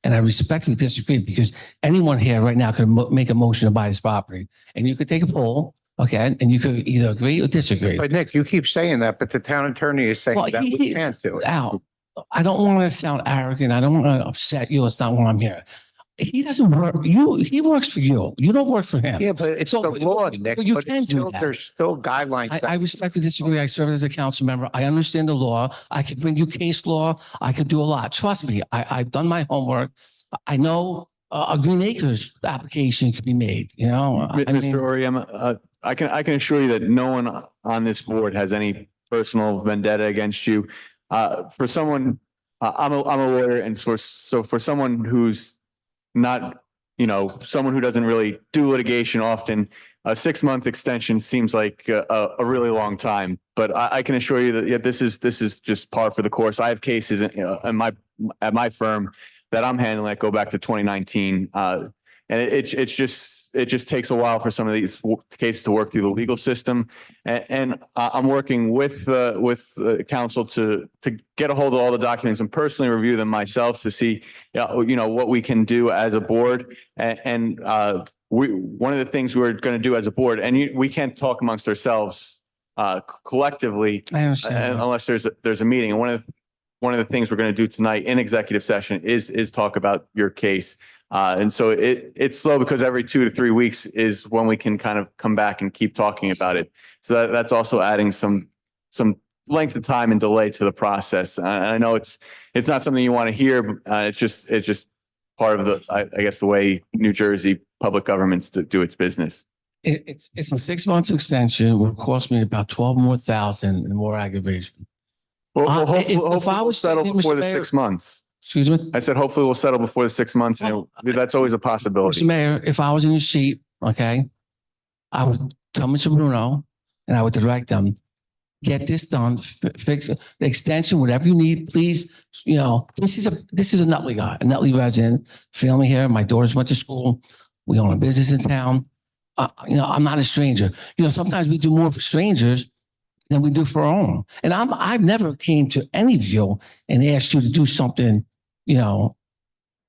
And I respectfully disagree because anyone here right now could make a motion to buy this property and you could take a poll, okay? And you could either agree or disagree. But Nick, you keep saying that, but the town attorney is saying that we can't do it. Al, I don't want to sound arrogant. I don't want to upset you. It's not why I'm here. He doesn't work. He works for you. You don't work for him. Yeah, but it's the law, Nick. You but can it's do still, that. There's still guidelines. I respectfully disagree. I served as a council member. I understand the law. I can bring you case law. I can do a lot. Trust me. I've done my homework. I know a Green Acres application could be made. Mr. Ori, I can assure you that no one on this board has any personal vendetta against you. For someone, I'm a lawyer, and so for someone who's not someone who doesn't really do litigation often, a 6-month extension seems like a really long time. But I can assure you that, yeah, this is just par for the course. I have cases at my firm that I'm handling that go back to 2019. And it just takes a while for some of these cases to work through the legal system. And I'm working with counsel to get a hold of all the documents and personally review them myself to see, what we can do as a board. And one of the things we're going to do as a board, and we can't talk amongst ourselves collectively I understand. unless there's a meeting. And one of the things we're going to do tonight in executive session is talk about your case. And so it's slow because every 2 to 3 weeks is when we can kind of come back and keep talking about it. So that's also adding some length of time and delay to the process. I know it's not something you want to hear, but it's just part of I guess the way New Jersey public governments do its business. It's a 6 months extension. It will cost me about 12 more thousand and more aggravation. Well, If I hopefully we'll was settle saying, before Mr. the Mayor- 6 months. Excuse me? I said, hopefully we'll settle before the 6 months, and that's always a possibility. Mr. Mayor, if I was in your seat, okay, I would tell Mr. Bruno and I would direct them, get this done, fix it, the extension, whatever you need, please. This is a Nutley guy, a Nutley resident, family here. My daughters went to school. We own a business in town. I'm not a stranger. Sometimes we do more for strangers than we do for our own. And I've never came to any of you and asked you to do something,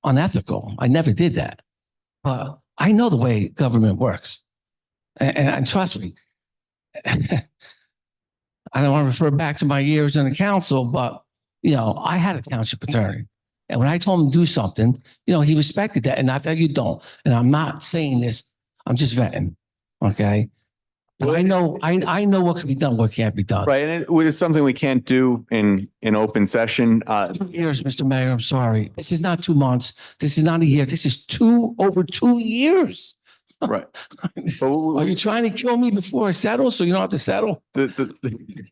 unethical. I never did that. But I know the way government works. And trust me, I don't want to refer back to my years in the council, but, I had a township attorney. And when I told him to do something, he respected that. And not that you don't. And I'm not saying this, I'm just venting. Okay. But I know what can be done, what can't be done. Right, and it's something we can't do in open session. 2 years, Mr. Mayor, I'm sorry. This is not 2 months. This is not a year. This is over 2 years. Right. Are you trying to kill me before I settle so you don't have to settle? The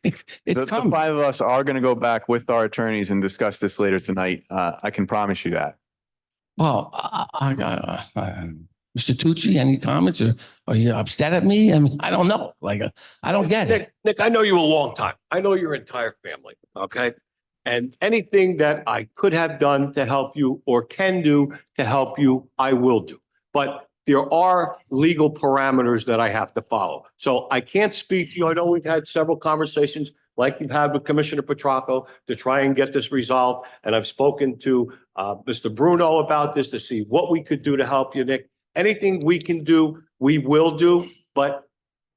It's coming. 5 of us are going to go back with our attorneys and discuss this later tonight. I can promise you that. Well, Mr. Tucci, any comments or are you upset at me? I mean, I don't know. I don't get it. Nick, I know you a long time. I know your entire family, okay? And anything that I could have done to help you or can do to help you, I will do. But there are legal parameters that I have to follow. So I can't speak to you. I know we've had several conversations like you've had with Commissioner Petracco to try and get this resolved. And I've spoken to Mr. Bruno about this to see what we could do to help you, Nick. Anything we can do, we will do, but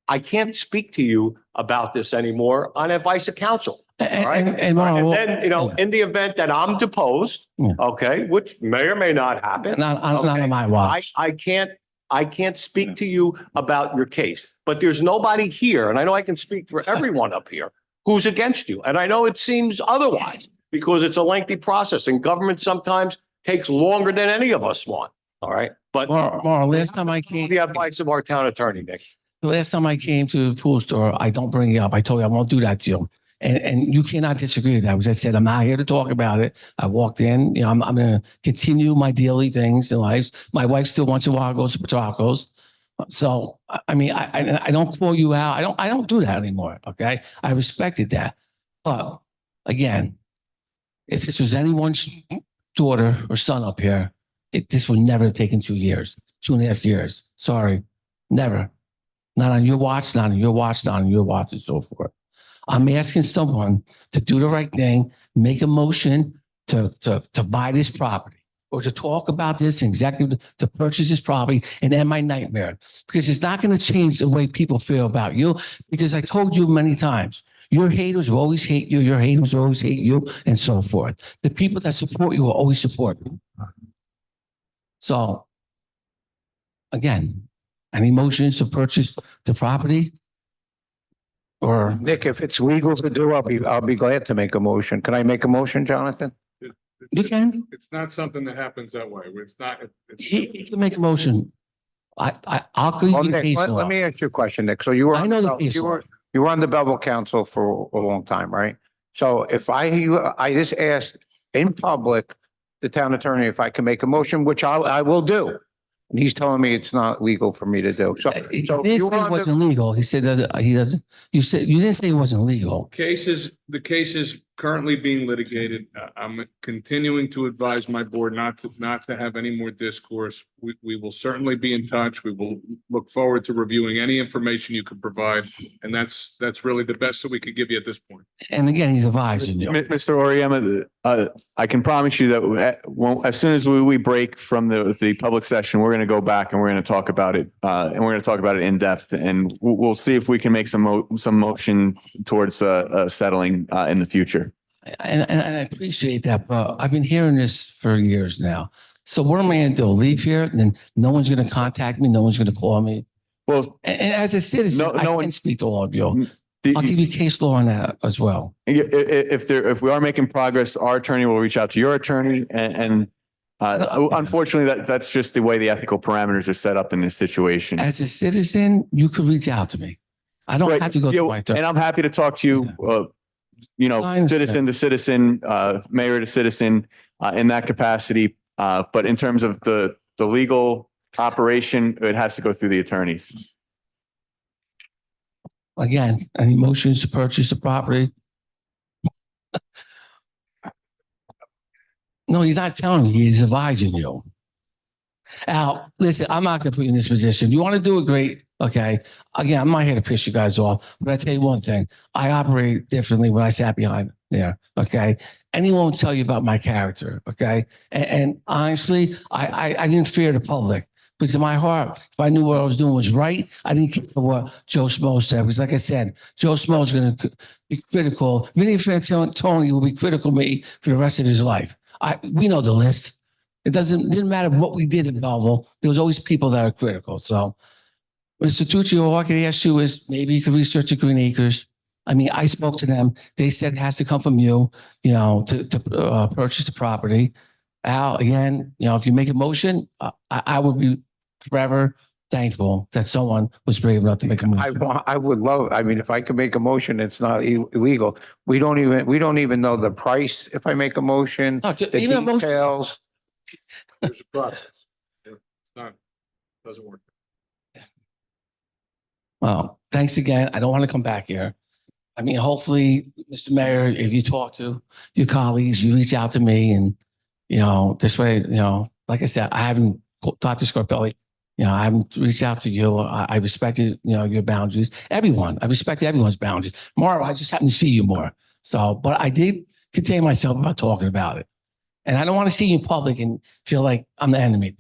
I can't speak to you about this anymore on advice of counsel. All right. And then, in the event that I'm deposed, okay, which may or may not happen. Not on my watch. I can't speak to you about your case, but there's nobody here, and I know I can speak for everyone up here who's against you. And I know it seems otherwise because it's a lengthy process and government sometimes takes longer than any of us want. All right. But Maura, last time I came, the advice of our town attorney, Nick. the last time I came to the pool store, I don't bring it up. I told you I won't do that to you. And you cannot disagree with that. Which I said, I'm not here to talk about it. I walked in, I'm going to continue my daily things in life. My wife still once in a while goes to Petracco's. So, I mean, I don't call you out. I don't do that anymore. Okay. I respected that. But again, if this was anyone's daughter or son up here, this would never have taken 2 years, 2.5 years. Sorry, never. Not on your watch, not on your watch, not on your watch, and so forth. I'm asking someone to do the right thing, make a motion to buy this property or to talk about this executive, to purchase this property and end my nightmare. Because it's not going to change the way people feel about you. Because I told you many times, your haters will always hate you, your haters will always hate you, and so forth. The people that support you will always support you. So, again, any motions to purchase the property? Or Nick, if it's legal to do, I'll be glad to make a motion. Can I make a motion, Jonathan? you can, It's not something that happens that way. It's not. he can make a motion. I'll give Well, you the Nick, case let law. me ask you a question, Nick. So you were I know the case you law. were on the Bevel Council for a long time, right? So if I just asked in public the town attorney if I can make a motion, which I will do, And he's telling me it's not legal for me to do. So, He so didn't you say were it on the, wasn't legal. He said he doesn't, you said, you didn't say it wasn't legal. The case is currently being litigated. I'm continuing to advise my board not to have any more discourse. We will certainly be in touch. We will look forward to reviewing any information you could provide. And that's really the best that we could give you at this point. And again, he's advising you. Mr. Oriema, I can promise you that as soon as we break from the public session, we're going to go back and we're going to talk about it. And we're going to talk about it in depth, and we'll see if we can make some motion towards settling in the future. And I appreciate that, but I've been hearing this for years now. So what am I going to do? Leave here and then no one's going to contact me? No one's going to call me? Well, And as a citizen, No I one- can speak to all of you. I'll give you case law on that as well. if we are making progress, our attorney will reach out to your attorney, and unfortunately, that's just the way the ethical parameters are set up in this situation. As a citizen, you could reach out to me. I don't Right. have to go to my And attorney. I'm happy to talk to you, I understand. citizen to citizen, mayor to citizen, in that capacity. But in terms of the legal operation, it has to go through the attorneys. Again, any motions to purchase the property? No, he's not telling you. He's advising you. Al, listen, I'm not going to put you in this position. If you want to do it, great. Okay. Again, I'm not here to piss you guys off, but I tell you one thing. I operate differently when I sat behind there. Okay. Anyone will tell you about my character. Okay. And honestly, I didn't fear the public. Because in my heart, if I knew what I was doing was right, I didn't care what Joe Smo said. Because like I said, Joe Smo is going to be critical. Vinny Tony will be critical of me for the rest of his life. We know the list. It didn't matter what we did in Belleville. There was always people that are critical. So, Mr. Tucci, all I can ask you is maybe you could research the Green Acres. I mean, I spoke to them. They said it has to come from you, to purchase the property. Al, again, if you make a motion, I would be forever thankful that someone was brave enough to make a motion. I would love, I mean, if I could make a motion, it's not illegal. We don't even know the price if I make a motion, No, the even a motion- details. There's a process. It's not, doesn't work. Well, thanks again. I don't want to come back here. I mean, hopefully, Mr. Mayor, if you talk to your colleagues, you reach out to me and, this way, like I said, I haven't talked to Scarpelli. I haven't reached out to you. I respected, your boundaries. Everyone, I respect everyone's boundaries. More, I just happen to see you more. So, but I did contain myself about talking about it. And I don't want to see you in public and feel like I'm the enemy.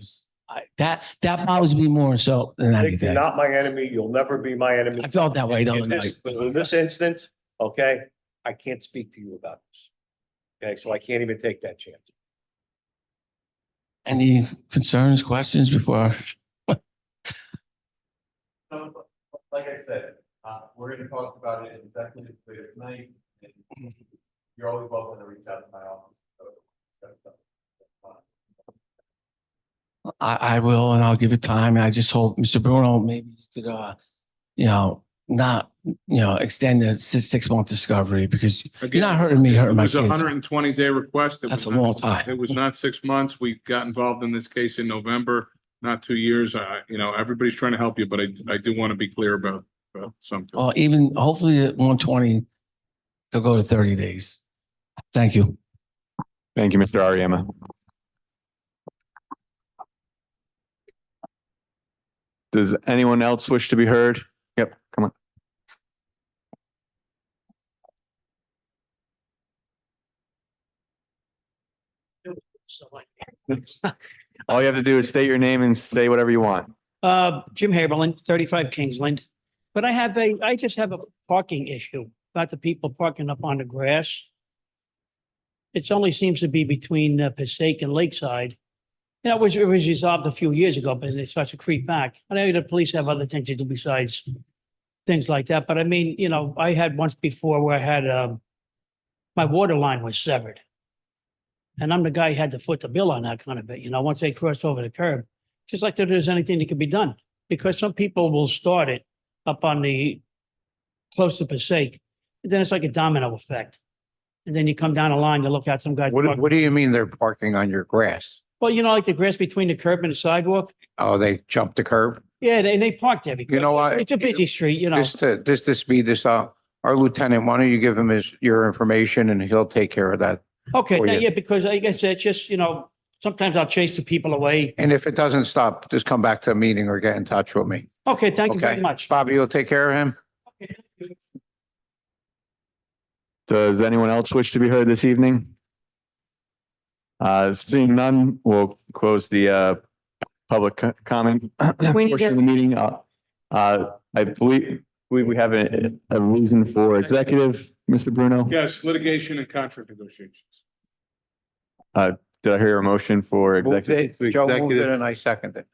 That bothers me more so than You're anything. not my enemy. You'll never be my enemy. I felt that way the other In this, night. in this instance, okay, I can't speak to you about this. Okay, so I can't even take that chance. Any concerns, questions before? Like I said, we're going to talk about it in executive later tonight. And you're always welcome to reach out to my office. I will, and I'll give it time. And I just hope, Mr. Bruno, maybe you could, not, extend the 6-month discovery because you're not hurting me, hurting It my was a kids. 120-day request. It That's was a long not- time. It was not 6 months. We got involved in this case in November, not 2 years. Everybody's trying to help you, but I do want to be clear about something. Well, even hopefully at 120 could go to 30 days. Thank you. Thank you, Mr. Ariema. Does anyone else wish to be heard? Yep, come on. All you have to do is state your name and say whatever you want. Jim Haberlin, 35 Kingsland. But I just have a parking issue about the people parking up on the grass. It only seems to be between Passaic and Lakeside. It was resolved a few years ago, but it starts to creep back. I know the police have other things to do besides things like that. But I mean, I had once before where I had my water line was severed. And I'm the guy who had to foot the bill on that kind of it, once they crossed over the curb. Just like there's anything that can be done. Because some people will start it up on close to Passaic. And then it's like a domino effect. And then you come down the line, you look at some guy. What do you mean they're parking on your grass? Well, you know, like the grass between the curb and the sidewalk. Oh, they jumped the curb? Yeah, they parked there because You know what? it's a busy street, you know. Just to speed this up, our lieutenant, why don't you give him your information and he'll take care of that. Okay, for you. yeah, because I guess it's just, you know, sometimes I'll chase the people away. And if it doesn't stop, just come back to a meeting or get in touch with me. Okay, thank you very Okay? much. Bobby, you'll take care of him? Does anyone else wish to be heard this evening? Seeing none, we'll close the public comment We need portion of the meeting. I believe we have a reason for executive, Mr. Bruno. Yes, litigation and contract negotiations. Did I hear a motion for executive? Joe moved it and I seconded.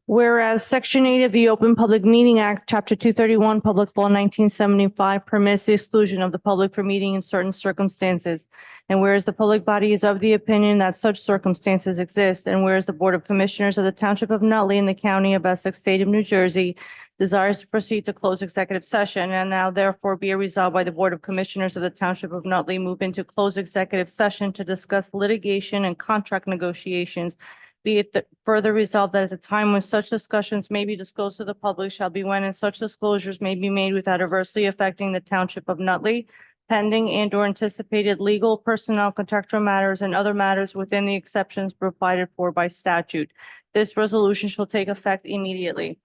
Whereas Section 8 of the Open Public Meeting Act, Chapter 231, Public Law 1975 permits the exclusion of the public from meeting in certain circumstances. And whereas the public body is of the opinion that such circumstances exist, and whereas the Board of Commissioners of the Township of Nutley in the County of Essex, State of New Jersey desires to proceed to close executive session, and now therefore be resolved by the Board of Commissioners of the Township of Nutley move into closed executive session to discuss litigation and contract negotiations. Be it further resolved that at the time when such discussions may be disclosed to the public shall be when and such disclosures may be made without adversely affecting the Township of Nutley, pending and or anticipated legal, personnel, contractual matters, and other matters within the exceptions provided for by statute. This resolution shall take effect immediately.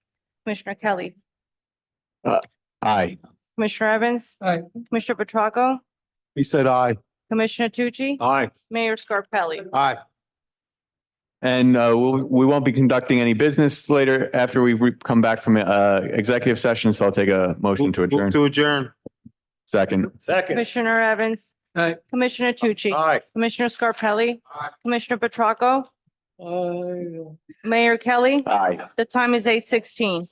Commissioner Kelly, Aye. Commissioner Evans, Aye. Commissioner Petracca, He said aye. Commissioner Tucci, Aye. Mayor Scarpelli. Aye. And we won't be conducting any business later after we come back from executive session, so I'll take a motion to adjourn. Move to adjourn. Second. Second. Commissioner Evans, Aye. Commissioner Tucci, Aye. Commissioner Scarpelli, Commissioner Petracca, Mayor Kelly. Aye. The time is 8:16.